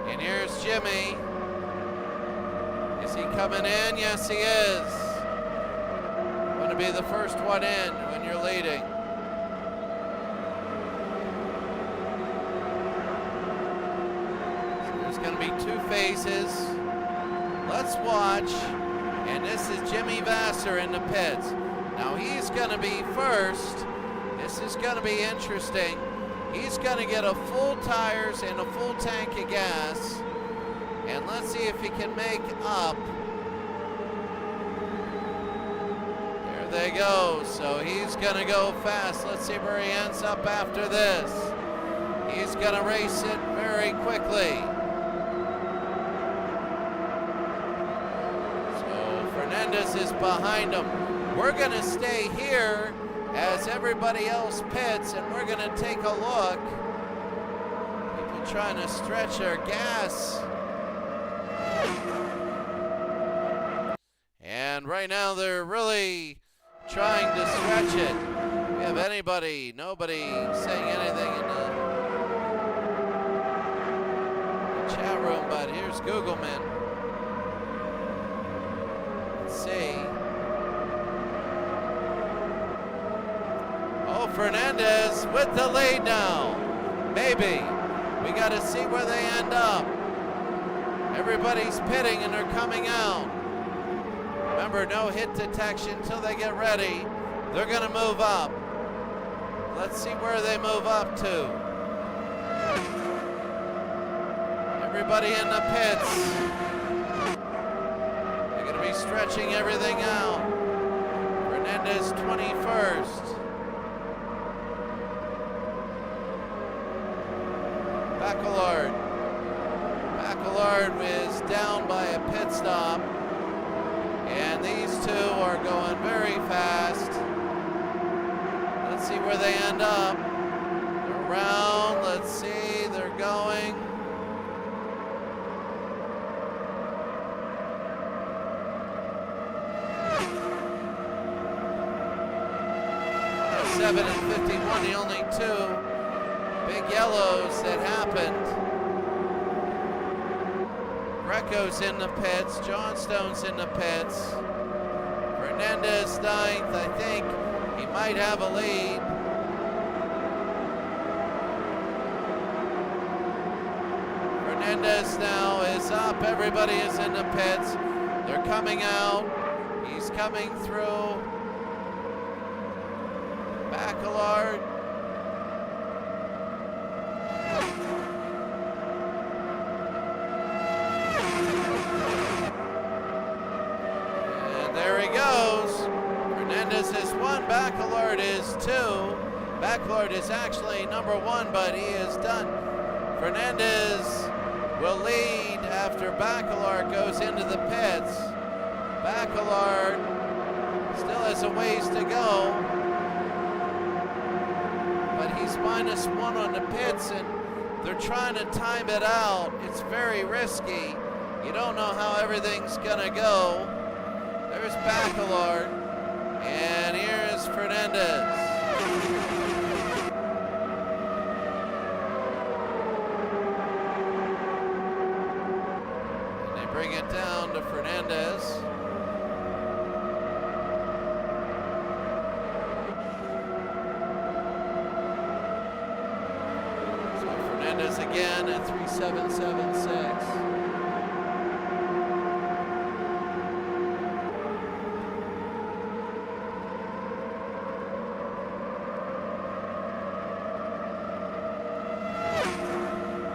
[SPEAKER 1] And here's Jimmy. Is he coming in? Yes, he is. Want to be the first one in when you're leading. So there's going to be two phases. Let's watch. And this is Jimmy Vasser in the pits. Now he's going to be first. This is going to be interesting. He's going to get a full tires and a full tank of gas. And let's see if he can make up. There they go. So he's going to go fast. Let's see where he ends up after this. He's going to race it very quickly. So Fernandez is behind him. We're going to stay here as everybody else pits, and we're going to take a look. People trying to stretch their gas. And right now they're really trying to stretch it. Do we have anybody? Nobody saying anything in the chat room, but here's Gugelman. Let's see. Oh, Fernandez with the lead now. Maybe. We got to see where they end up. Everybody's pitting and they're coming out. Remember, no hit detection until they get ready. They're going to move up. Let's see where they move up to. Everybody in the pits. They're going to be stretching everything out. Fernandez 21st. Bacallard is down by a pit stop. And these two are going very fast. Let's see where they end up. Around, let's see, they're going. 7 and 51, the only two big yellows that happened. Greco's in the pits, Johnstone's in the pits. Fernandez ninth. I think he might have a lead. Fernandez now is up. Everybody is in the pits. They're coming out. He's coming through. Bacelard. And there he goes. Fernandez is one. Bacelard is two. Bacelard is actually number one, but he is done. Fernandez will lead after Bacelard goes into the pits. Bacelard still has a ways to go, but he's -1 on the pits, and they're trying to time it out. It's very risky. You don't know how everything's gonna go. There's Bacelard, and here's Fernandez. Bring it down to Fernandez. So Fernandez again at 3.776.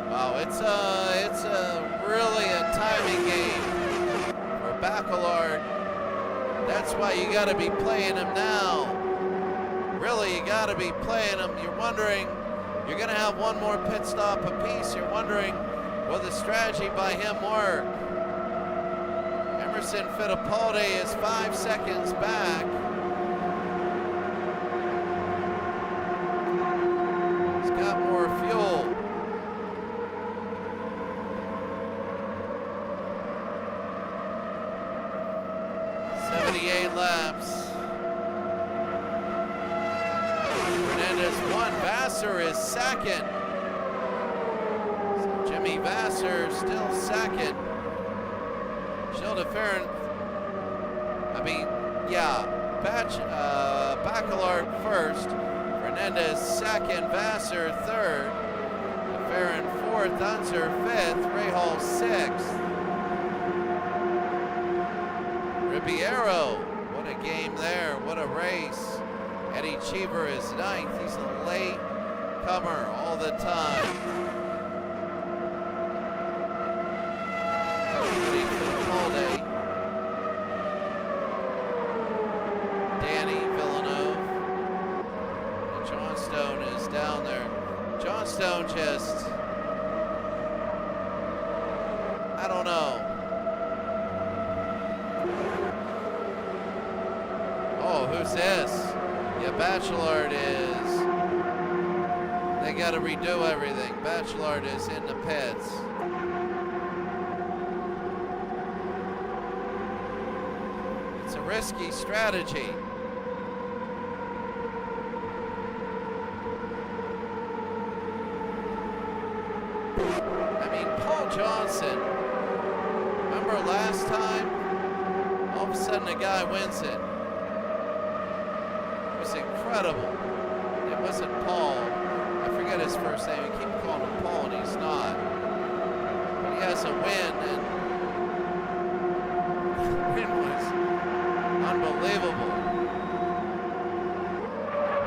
[SPEAKER 1] Wow, it's really a timing game for Bacelard. That's why you got to be playing him now. Really, you got to be playing him. You're wondering, you're going to have one more pit stop apiece. You're wondering, will the strategy by him work? Emerson Fittipaldi is 5 seconds back. He's got more fuel. 78 laps. Fernandez won. Vassar is second. So Jimmy Vassar still second. Schildeferin, Bacelard first. Fernandez second. Vassar third. Ferrin fourth. Unser fifth. Rahal sixth. Ribeiro, what a game there, what a race. Eddie Cheever is ninth, he's a late comer all the time. Danny Villeneuve. And Johnstone is down there. Johnstone just, I don't know. Oh, who's this? Yeah, Bacelard is. They got to redo everything. Bacelard is in the pits. It's a risky strategy. I mean, Paul Johnson. Remember last time? All of a sudden, a guy wins it. Incredible. It wasn't Paul. I forget his first name. We keep calling him Paul, and he's not. But he has a win, and the win was unbelievable.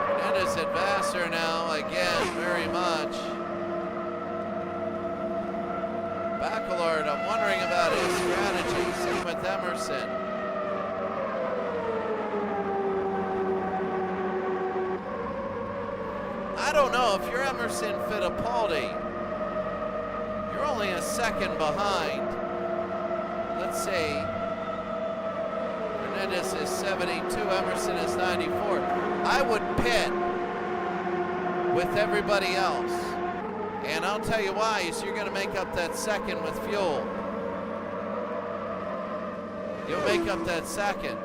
[SPEAKER 1] Fernandez at Vassar now, again, very much. Bacelard, I'm wondering about his strategy. Same with Emerson. I don't know, if you're Emerson Fittipaldi, you're only a second behind. Let's see. Fernandez is 72, Emerson is 94. I would pit with everybody else. And I'll tell you why, is you're going to make up that second with fuel. You'll make up that second.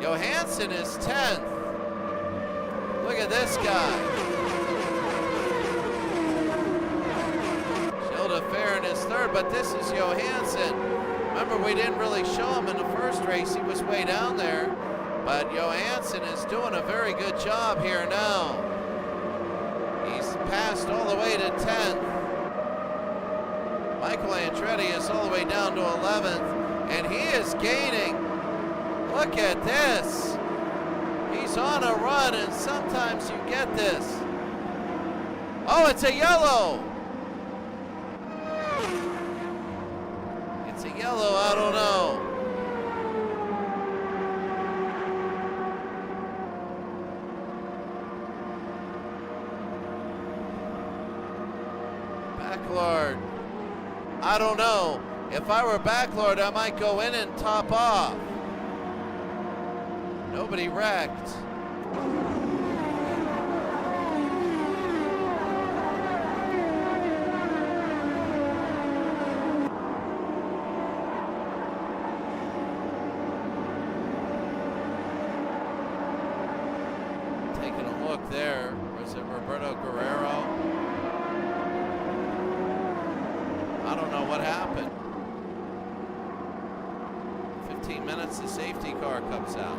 [SPEAKER 1] Johansson is 10th. Look at this guy. Schildeferin is third, but this is Johansson. Remember, we didn't really show him in the first race. He was way down there. But Johansson is doing a very good job here now. He's passed all the way to 10th. Michael Andretti is all the way down to 11th. And he is gaining. Look at this. He's on a run, and sometimes you get this. Oh, it's a yellow. It's a yellow, I don't know. Backlord. I don't know. If I were Backlord, I might go in and top off. Nobody wrecked. Taking a look there. Was it Roberto Guerrero? I don't know what happened. 15 minutes, the safety car comes out.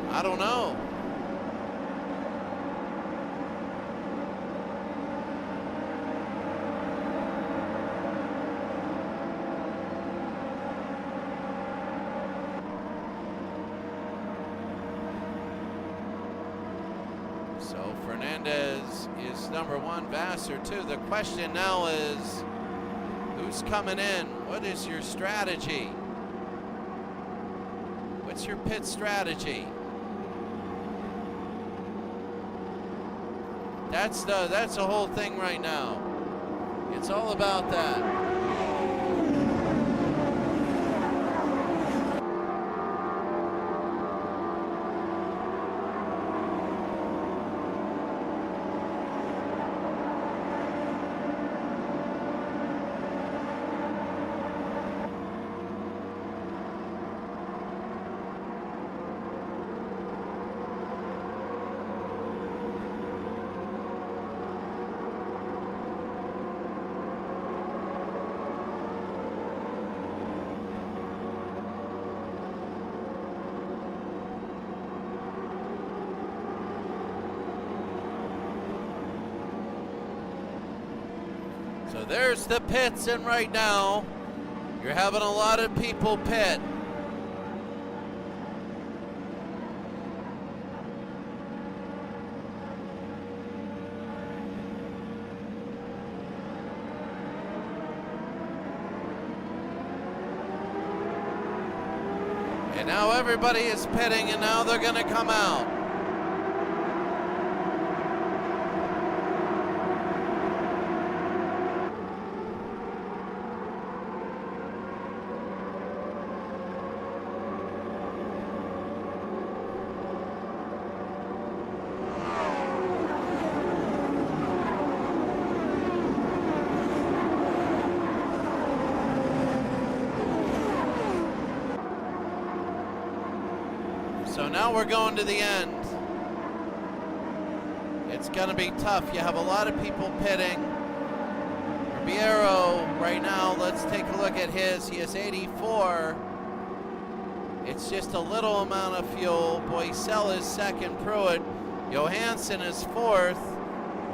[SPEAKER 1] I don't know. So Fernandez is number one, Vassar two. The question now is, who's coming in? What is your strategy? What's your pit strategy? That's the whole thing right now. It's all about that. So there's the pits, and right now you're having a lot of people pit. And now everybody is pitting, and now they're going to come out. So now we're going to the end. It's going to be tough. You have a lot of people pitting. Ribeiro right now, let's take a look at his. He has 84. It's just a little amount of fuel. Boisel is second, Pruitt. Johansson is fourth.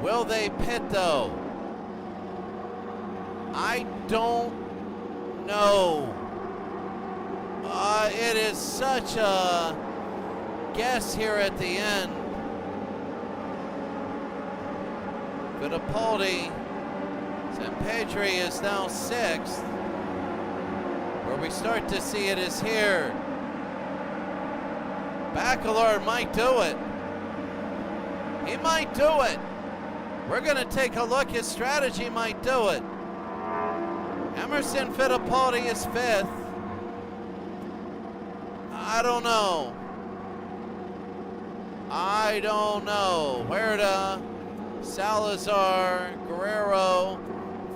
[SPEAKER 1] Will they pit though? I don't know. It is such a guess here at the end. Fittipaldi, Sampedri is now sixth. Where we start to see it is here. Bachelor might do it. He might do it. We're going to take a look. His strategy might do it. Emerson Fittipaldi is fifth. I don't know. I don't know. Huerta, Salazar, Guerrero,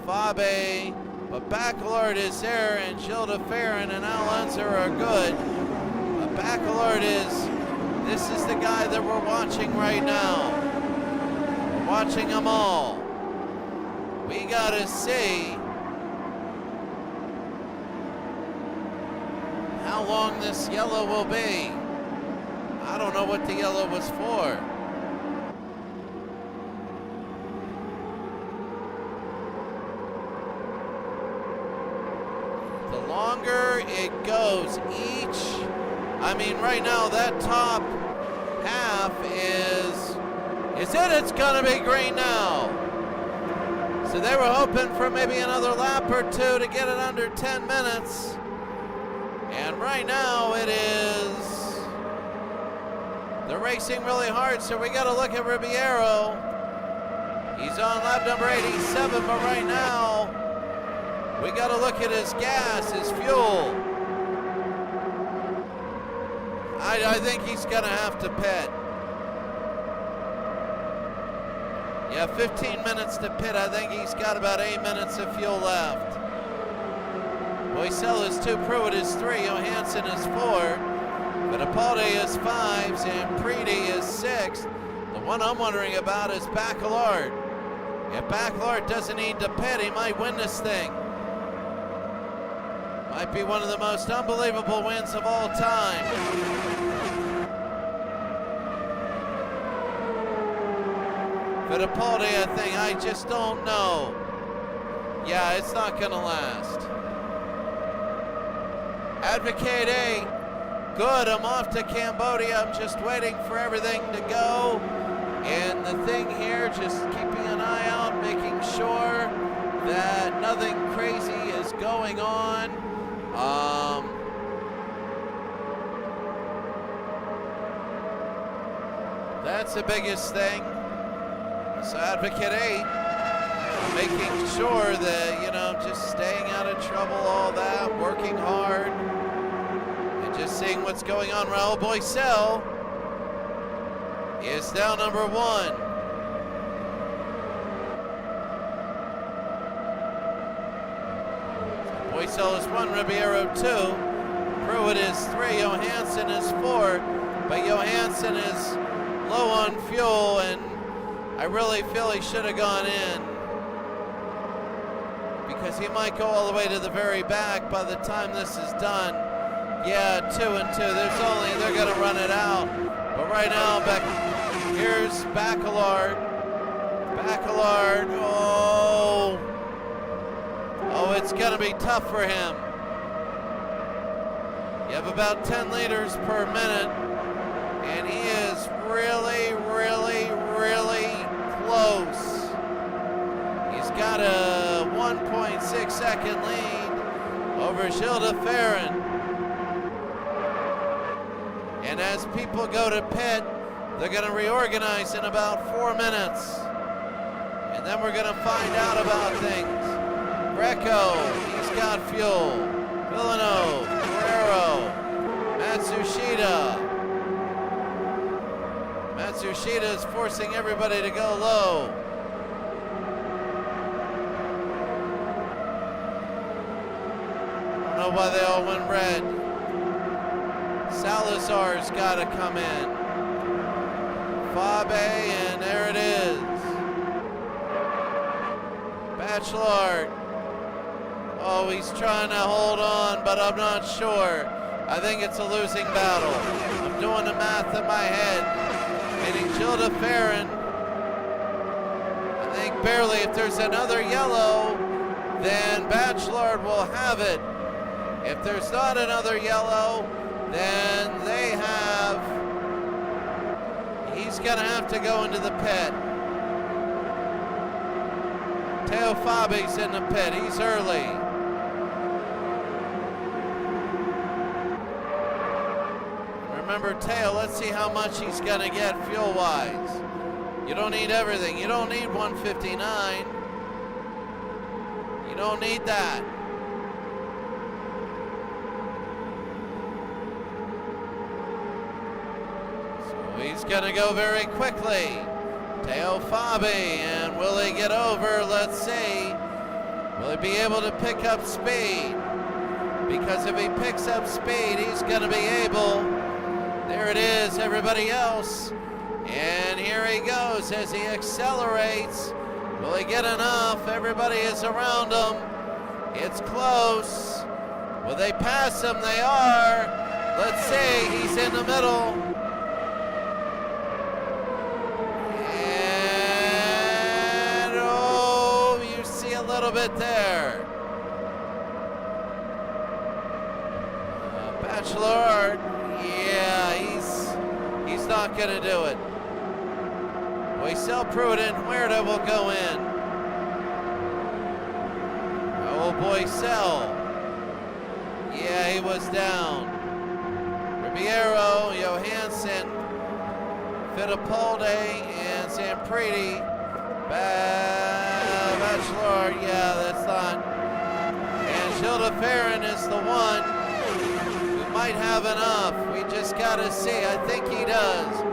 [SPEAKER 1] Fabe, But Baccalord is there, and Gilda Farron and Al Unser are good. But Baccalord this is the guy that we're watching right now. We're watching them all. We gotta see how long this yellow will be. I don't know what the yellow was for. The longer it goes, right now that top half is it? It's gonna be green now. So they were hoping for maybe another lap or two to get it under 10 minutes. And right now it is, they're racing really hard, so we gotta look at Ribeiro. He's on lap number 87, but right now, we gotta look at his gas, his fuel. I think he's gonna have to pit. Yeah, 15 minutes to pit. I think he's got about 8 minutes of fuel left. Boisel is 2, Pruitt is 3, Johansson is 4, Fittipaldi is 5, Zampredi is 6. The one I'm wondering about is Baccalord. If Baccalord doesn't need to pit, he might win this thing. Might be one of the most unbelievable wins of all time. Fittipaldi, I just don't know. Yeah, it's not gonna last. Advocate A, good, I'm off to Cambodia. I'm just waiting for everything to go. And the thing here, just keeping an eye out, making sure that nothing crazy is going on. That's the biggest thing. So Advocate 8, making sure that, just staying out of trouble, all that, working hard, and just seeing what's going on. Raul Boisel is now number 1. Boisel is 1, Ribeiro 2, Pruitt is 3, Johansson is 4, but Johansson is low on fuel, and I really feel he should have gone in, because he might go all the way to the very back by the time this is done. Yeah, 2 and 2, they're gonna run it out. But right now, here's Baccalord. Oh, it's gonna be tough for him. You have about 10 liters per minute, and he is really, really, really close. He's got a 1.6 second lead over Gilda Farron. And as people go to pit, they're gonna reorganize in about 4 minutes. And then we're gonna find out about things. Greco, he's got fuel. Villeneuve, Guerrero, Matsushita. Matsushita is forcing everybody to go low. I don't know why they all went red. Salazar's got to come in. Fabe, and there it is. Bachelard. Oh, he's trying to hold on, but I'm not sure. I think it's a losing battle. I'm doing the math in my head. Getting Gilda Farron. I think barely. If there's another yellow, then Bachelard will have it. If there's not another yellow, then he's gonna have to go into the pit. Teo Fabi's in the pit, he's early. Remember Teo, let's see how much he's gonna get fuel-wise. You don't need everything, you don't need 159. You don't need that. He's gonna go very quickly. Teo Fabi, and will he get over? Let's see. Will he be able to pick up speed? Because if he picks up speed, he's going to be able. There it is, everybody else. And here he goes as he accelerates. Will he get enough? Everybody is around him. It's close. Will they pass him? They are. Let's see, he's in the middle. And oh, you see a little bit there. Bachelor, yeah, he's not gonna do it. Boycel, Pruden, Huerta will go in. Oh, Boycel. Yeah, he was down. Ribeiro, Johansson, Fittipaldi, and Zampriti. Bachelor, yeah, that's not. And Gilda Farron is the one who might have enough. We just gotta see. I think he does.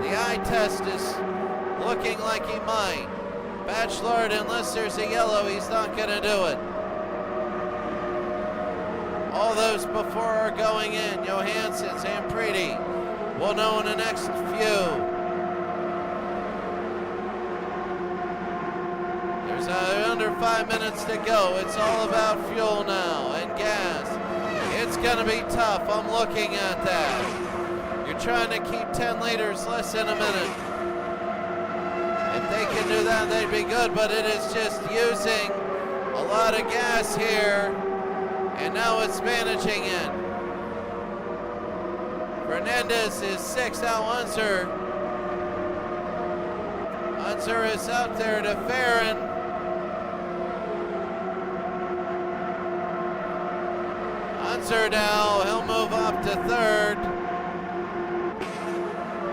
[SPEAKER 1] The eye test is looking like he might. Bachelor, unless there's a yellow, he's not gonna do it. All those before are going in. Johansson, Zampriti. We'll know in the next few. There's under 5 minutes to go. It's all about fuel now and gas. It's gonna be tough. I'm looking at that. You're trying to keep 10 liters less than a minute. If they can do that, they'd be good, but it is just using a lot of gas here. And now it's managing it. Fernandez is 6th, now Unser. Unser is out there to Farron. Unser now, he'll move up to 3rd.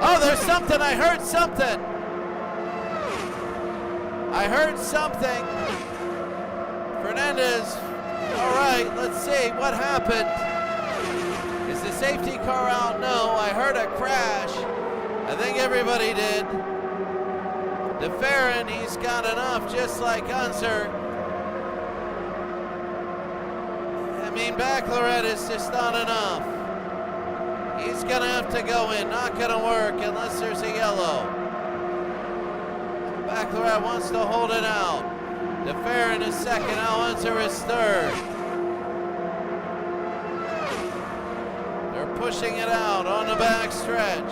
[SPEAKER 1] Oh, there's something, I heard something. I heard something. Fernandez. All right, let's see what happened. Is the safety car out? No, I heard a crash. I think everybody did. DeFerrin, he's got enough, just like Unser. I mean, Bachelorette is just not enough. He's gonna have to go in, not gonna work unless there's a yellow. Bachelorette wants to hold it out. DeFerrin is 2nd, now Unser is 3rd. They're pushing it out on the back stretch.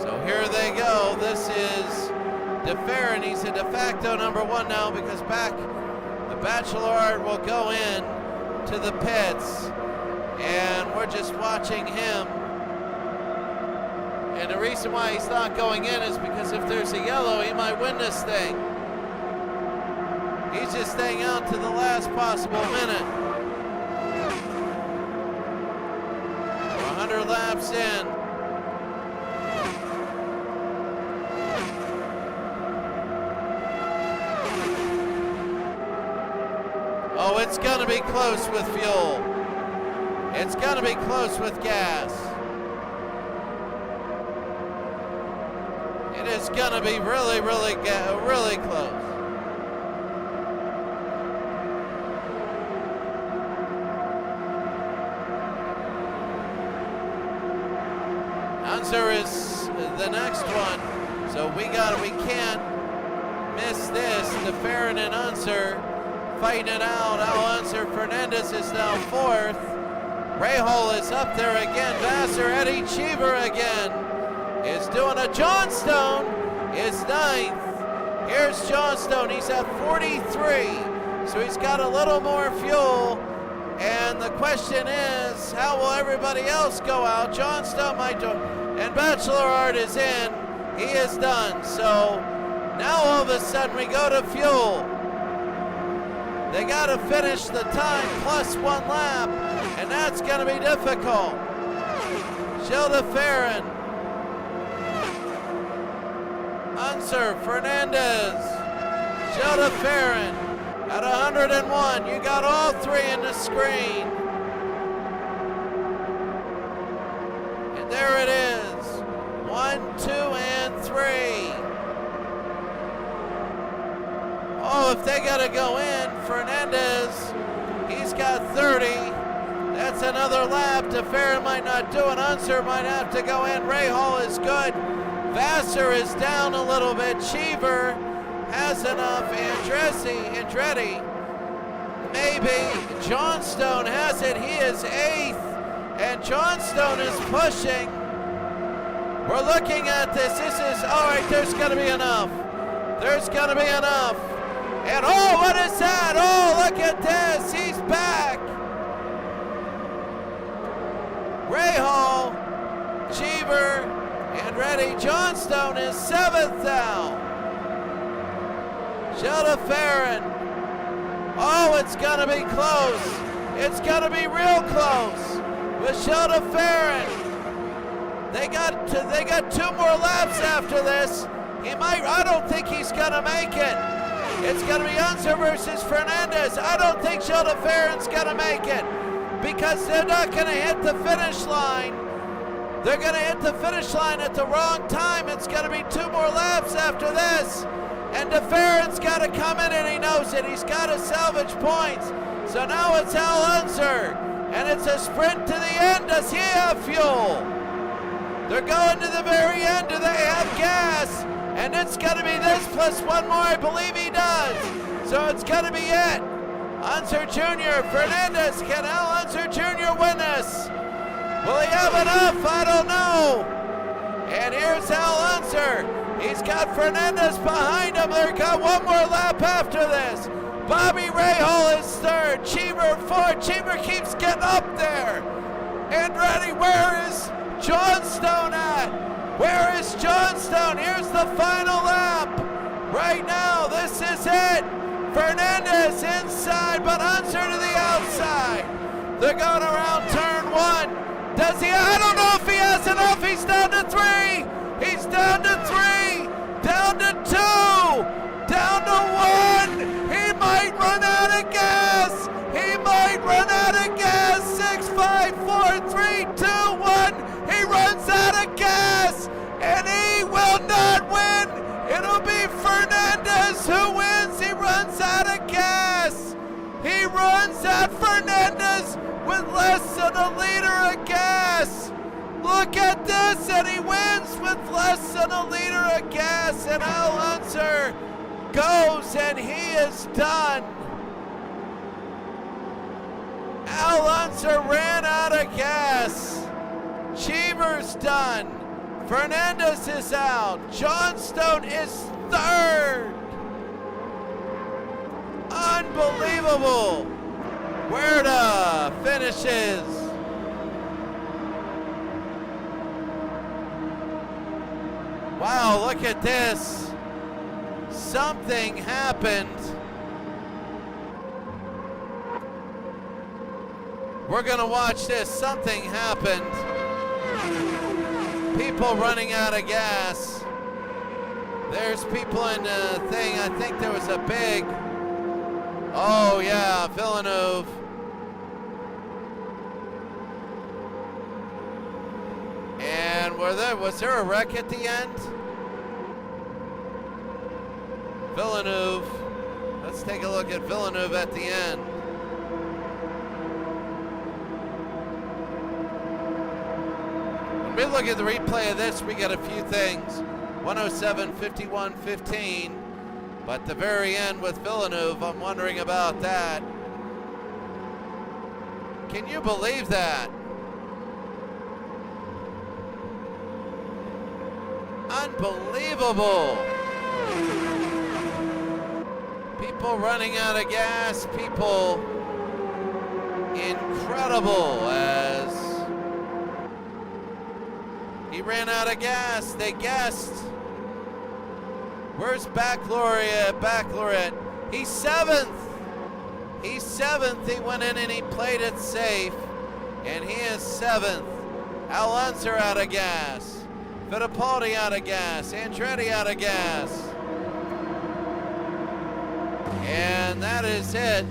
[SPEAKER 1] So here they go. This is DeFerrin. He's a de facto number 1 now because the Bachelor will go in to the pits. And we're just watching him. And the reason why he's not going in is because if there's a yellow, he might win this thing. He's just staying out to the last possible minute. 100 laps in. Oh, it's gonna be close with fuel. It's gonna be close with gas. It is gonna be really, really close. Unser is the next one, so we can't miss this. DeFerrin and Unser fighting it out. Now Unser, Fernandez is now 4th. Rahal is up there again. Vassar, Eddie Cheever again is doing a Johnstone is 9th. Here's Johnstone, he's at 43, so he's got a little more fuel. And the question is, how will everybody else go out? Johnstone might do, and Bachelor Art is in. He is done. So now all of a sudden we go to fuel. They got to finish the time plus 1 lap, and that's going to be difficult. Gilda Farron, Unser, Fernandez, Gilda Farron at 101. You got all 3 in the screen. And there it is. 1, 2, and Oh, if they gotta go in, Fernandez, he's got 30. That's another lap. DeFerrin might not do it. Unser might have to go in. Rahal is good. Vassar is down a little bit. Cheever has enough. Andretti, maybe. Johnstone has it. He is 8th, and Johnstone is pushing. We're looking at this. This is, all right, there's gonna be enough. There's gonna be enough. And oh, what is that? Oh, look at this. He's back. Rahal, Cheever, Andretti. Johnstone is 7th now. DeFerrin. Oh, it's gonna be close. It's gonna be real close with DeFerrin. They got 2 more laps after this. I don't think he's gonna make it. It's gonna be Unser versus Fernandez. I don't think DeFerrin's gonna make it because they're not gonna hit the finish line. They're gonna hit the finish line at the wrong time. It's gonna be 2 more laps after this. And DeFerrin's gotta come in, and he knows it. He's gotta salvage points. So now it's Al Unser, and it's a sprint to the end. Does he have fuel? They're going to the very end. Do they have gas? And it's going to be this plus 1 more. I believe he does. So it's going to be it. Unser Jr., Fernandez. Can Al Unser Jr. win this? Will he have enough? I don't know. And here's Al Unser. He's got Fernandez behind him. They've got 1 more lap after this. Bobby Rahal is 3rd. Cheever 4th. Cheever keeps getting up there. Andretti, where is Johnstone at? Where is Johnstone? Here's the final lap. Right now, this is it. Fernandez inside, but Unser to the outside. They're going around turn 1. Does he? I don't know if he has enough. He's down to 3. He's down to 3. Down to 2. Down to 1. He might run out of gas. He might run out of gas. 6, 5, 4, 3, 2, 1. He runs out of gas, and he will not win. It'll be Fernandez who wins. He runs out of gas. He runs out Fernandez with less than a liter of gas. Look at this, and he wins with less than a liter of gas, and Al Unser goes, and he is done. Al Unser ran out of gas. Cheever's done. Fernandez is out. Johnstone is 3rd. Unbelievable. Huerta finishes. Wow, look at this. Something happened. We're gonna watch this. Something happened. People running out of gas. There's people in the thing. I think there was a big, oh yeah, Villeneuve. And was there a wreck at the end? Villeneuve. Let's take a look at Villeneuve at the end. When we look at the replay of this, we got a few things. 107, 51, 15. But the very end with Villeneuve, I'm wondering about that. Can you believe that? Unbelievable. People running out of gas, people incredible as he ran out of gas. They guessed. Where's Baccalaureate? He's 7th. He's 7th. He went in and he played it safe. And he is 7th. Al Unser out of gas. Fittipaldi out of gas. Andretti out of gas. And that is it.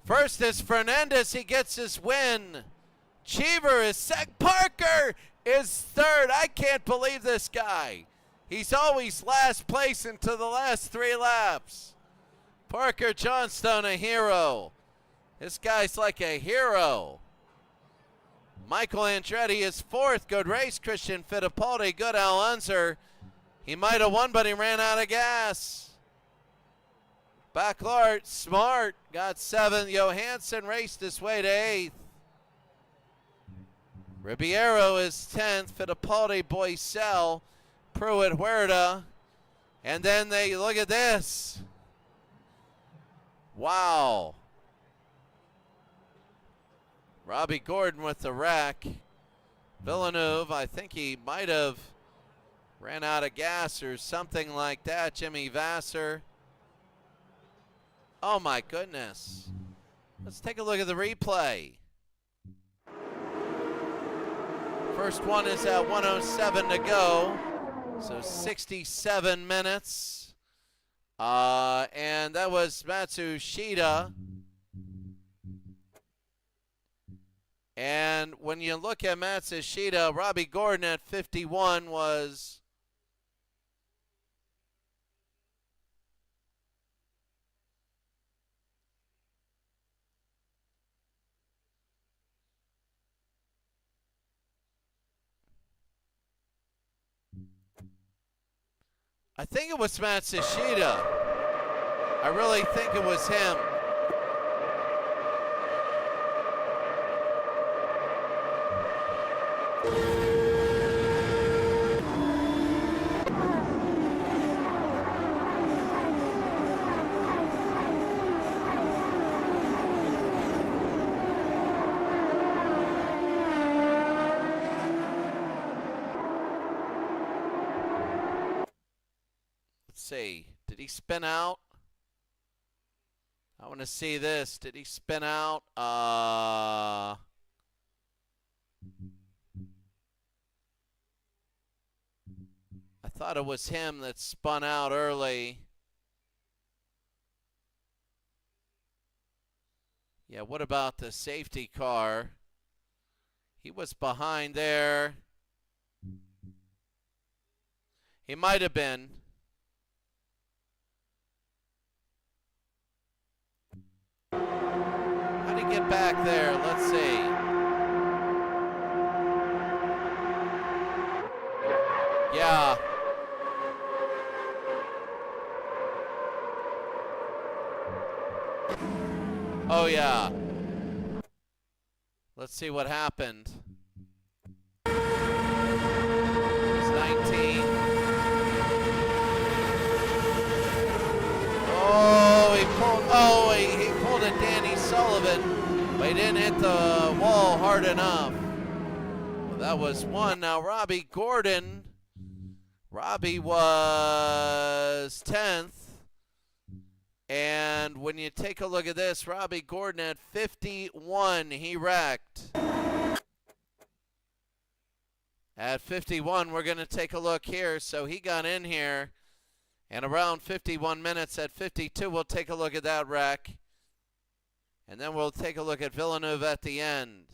[SPEAKER 1] First is Fernandez. He gets his win. Cheever is second. Parker is third. I can't believe this guy. He's always last place into the last 3 laps. Parker Johnstone, a hero. This guy's like a hero. Michael Andretti is fourth. Good race, Christian Fittipaldi. Good, Al Unser. He might have won, but he ran out of gas. Backlart, smart, got 7th. Johansson raced his way to 8th. Ribeiro is 10th. Fittipaldi, Boycel, Pruitt, Huerta. And then they look at this. Wow. Robbie Gordon with the wreck. Villeneuve, I think he might have ran out of gas or something like that. Jimmy Vasser. Oh my goodness. Let's take a look at the replay. First one is at 1:07 to go. So 67 minutes. And that was Matsushita. And when you look at Matsushita, Robbie Gordon at 51 was I think it was Matsushita. I really think it was him. See, did he spin out? I want to see this. Did he spin out? I thought it was him that spun out early. Yeah, what about the safety car? He was behind there. He might have been. How'd he get back there? Let's see. Yeah. Oh, yeah. Let's see what happened. He's 19. He pulled a Danny Sullivan, but he didn't hit the wall hard enough. Well, that was one. Now Robbie Gordon. Robbie was 10th. And when you take a look at this, Robbie Gordon at 51, he wrecked. At 51, we're going to take a look here. So he got in here. And around 51 minutes at 52, we'll take a look at that wreck. And then we'll take a look at Villeneuve at the end.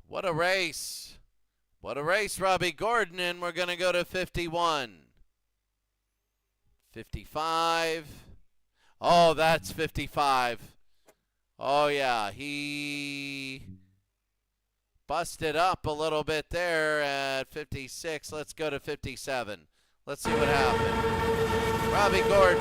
[SPEAKER 1] What a race. What a race, Robbie Gordon. And we're going to go to 51. 55. Oh, that's 55. Oh, yeah. He busted up a little bit there at 56. Let's go to 57. Let's see what happened. Robbie Gordon.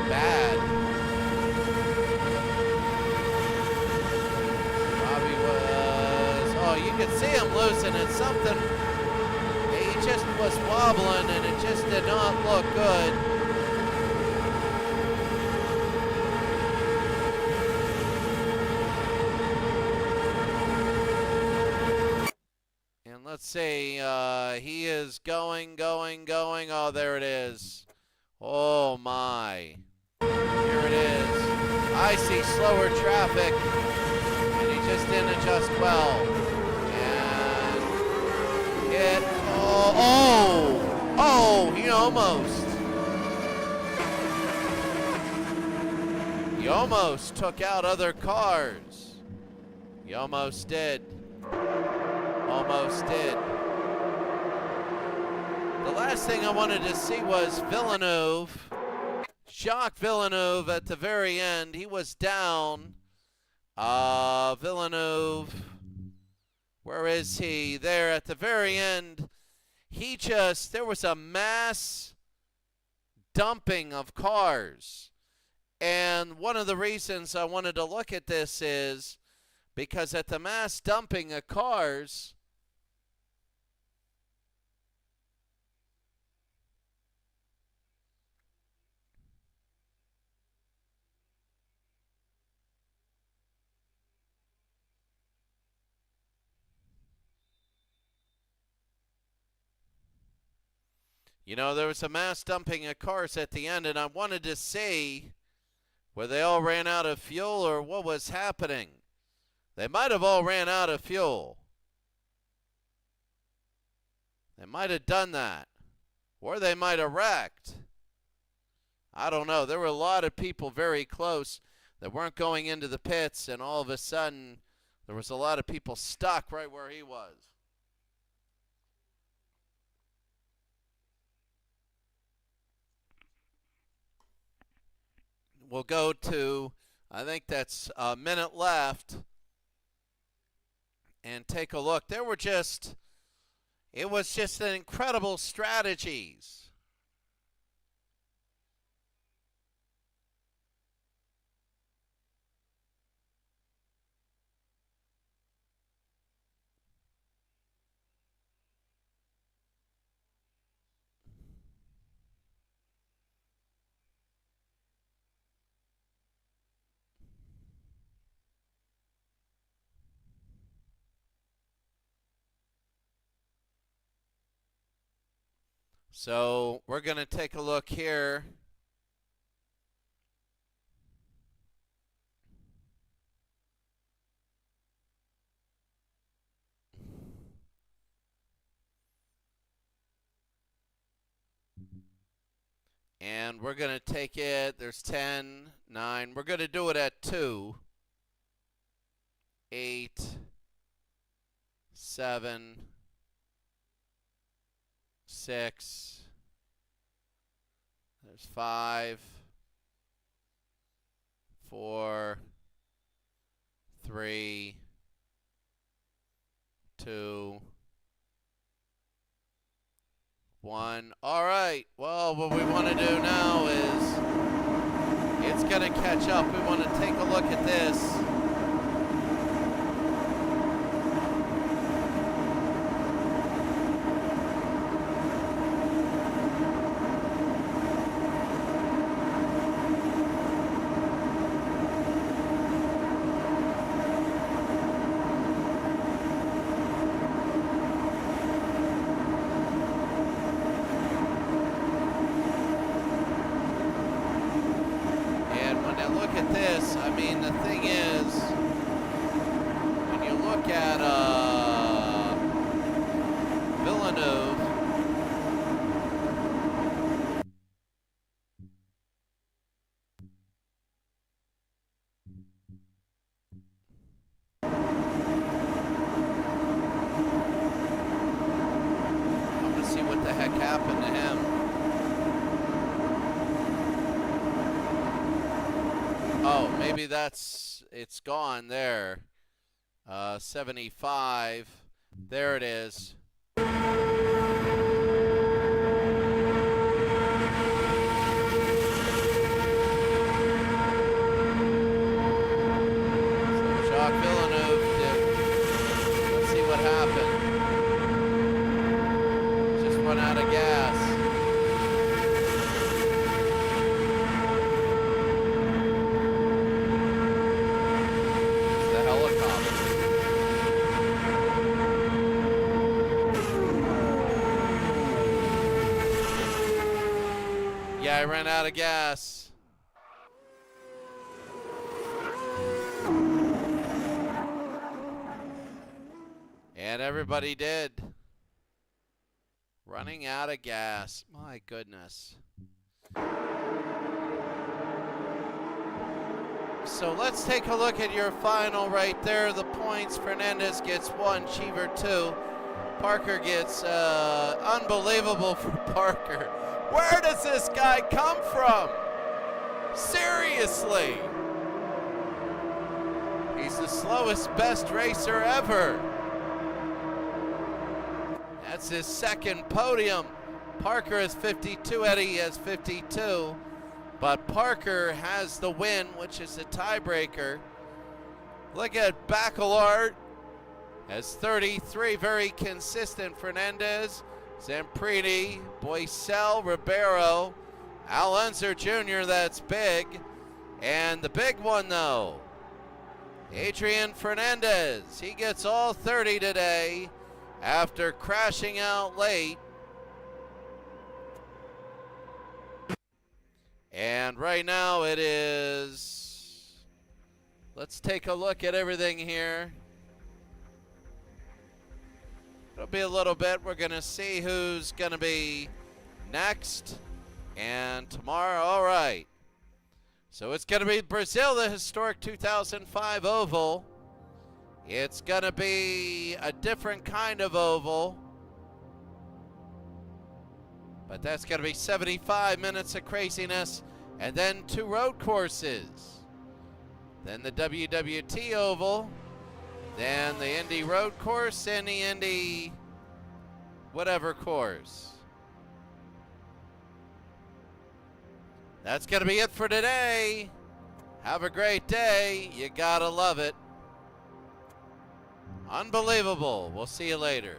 [SPEAKER 1] Bad. could see him losing it. Something, he just was wobbling and it just did not look good. And let's see, he is going. Oh, there it is. Oh my. Here it is. I see slower traffic, and he just didn't adjust well. And it, he almost took out other cars. He almost did. Almost did. The last thing I wanted to see was Villeneuve. Jacques Villeneuve at the very end. He was down. Villeneuve. Where is he? There at the very end. There was a mass dumping of cars. And one of the reasons I wanted to look at this is because at the mass dumping of cars, there was a mass dumping of cars at the end, and I wanted to see where they all ran out of fuel or what was happening. They might have all ran out of fuel. They might have done that. Or they might have wrecked. I don't know. There were a lot of people very close that weren't going into the pits, and all of a sudden there was a lot of people stuck right where he was. We'll go to, I think that's a minute left, and take a look. It was just an incredible strategies. So we're going to take a look here. And we're going to take it. There's 10, 9. We're going to do it at 2, 8, 7, 6. There's 5, 4, 3, 2, 1. All right. Well, what we want to do now is it's going to catch up. We want to take a look at this. I mean, the thing is, when you look at Villeneuve, I'm going to see what the heck happened to him. Oh, maybe it's gone there. 75. There it is. So Jacques Villeneuve let's see what happened. Yeah, I ran out of gas. And everybody did. Running out of gas. My goodness. So let's take a look at your final right there. The points, Fernandez gets 1, Cheever 2. Parker gets, unbelievable for Parker. Where does this guy come from? Seriously. He's the slowest best racer ever. That's his second podium. Parker has 52, Eddie has 52. But Parker has the win, which is a tiebreaker. Look at Bacalart has 33, very consistent. Fernandez, Zamprini, Boisel, Ribeiro, Al Unser Jr., that's big. And the big one, though, Adrian Fernandez. He gets all 30 today after crashing out late. And right now it is, let's take a look at everything here. It'll be a little bit. We're going to see who's going to be next. And tomorrow, all right. So it's going to be Brazil, the historic 2005 oval. It's going to be a different kind of oval. But that's going to be 75 minutes of craziness. And then 2 road courses. Then the WWT oval. Then the Indy road course and the Indy whatever course. That's going to be it for today. Have a great day. You got to love it. Unbelievable. We'll see you later.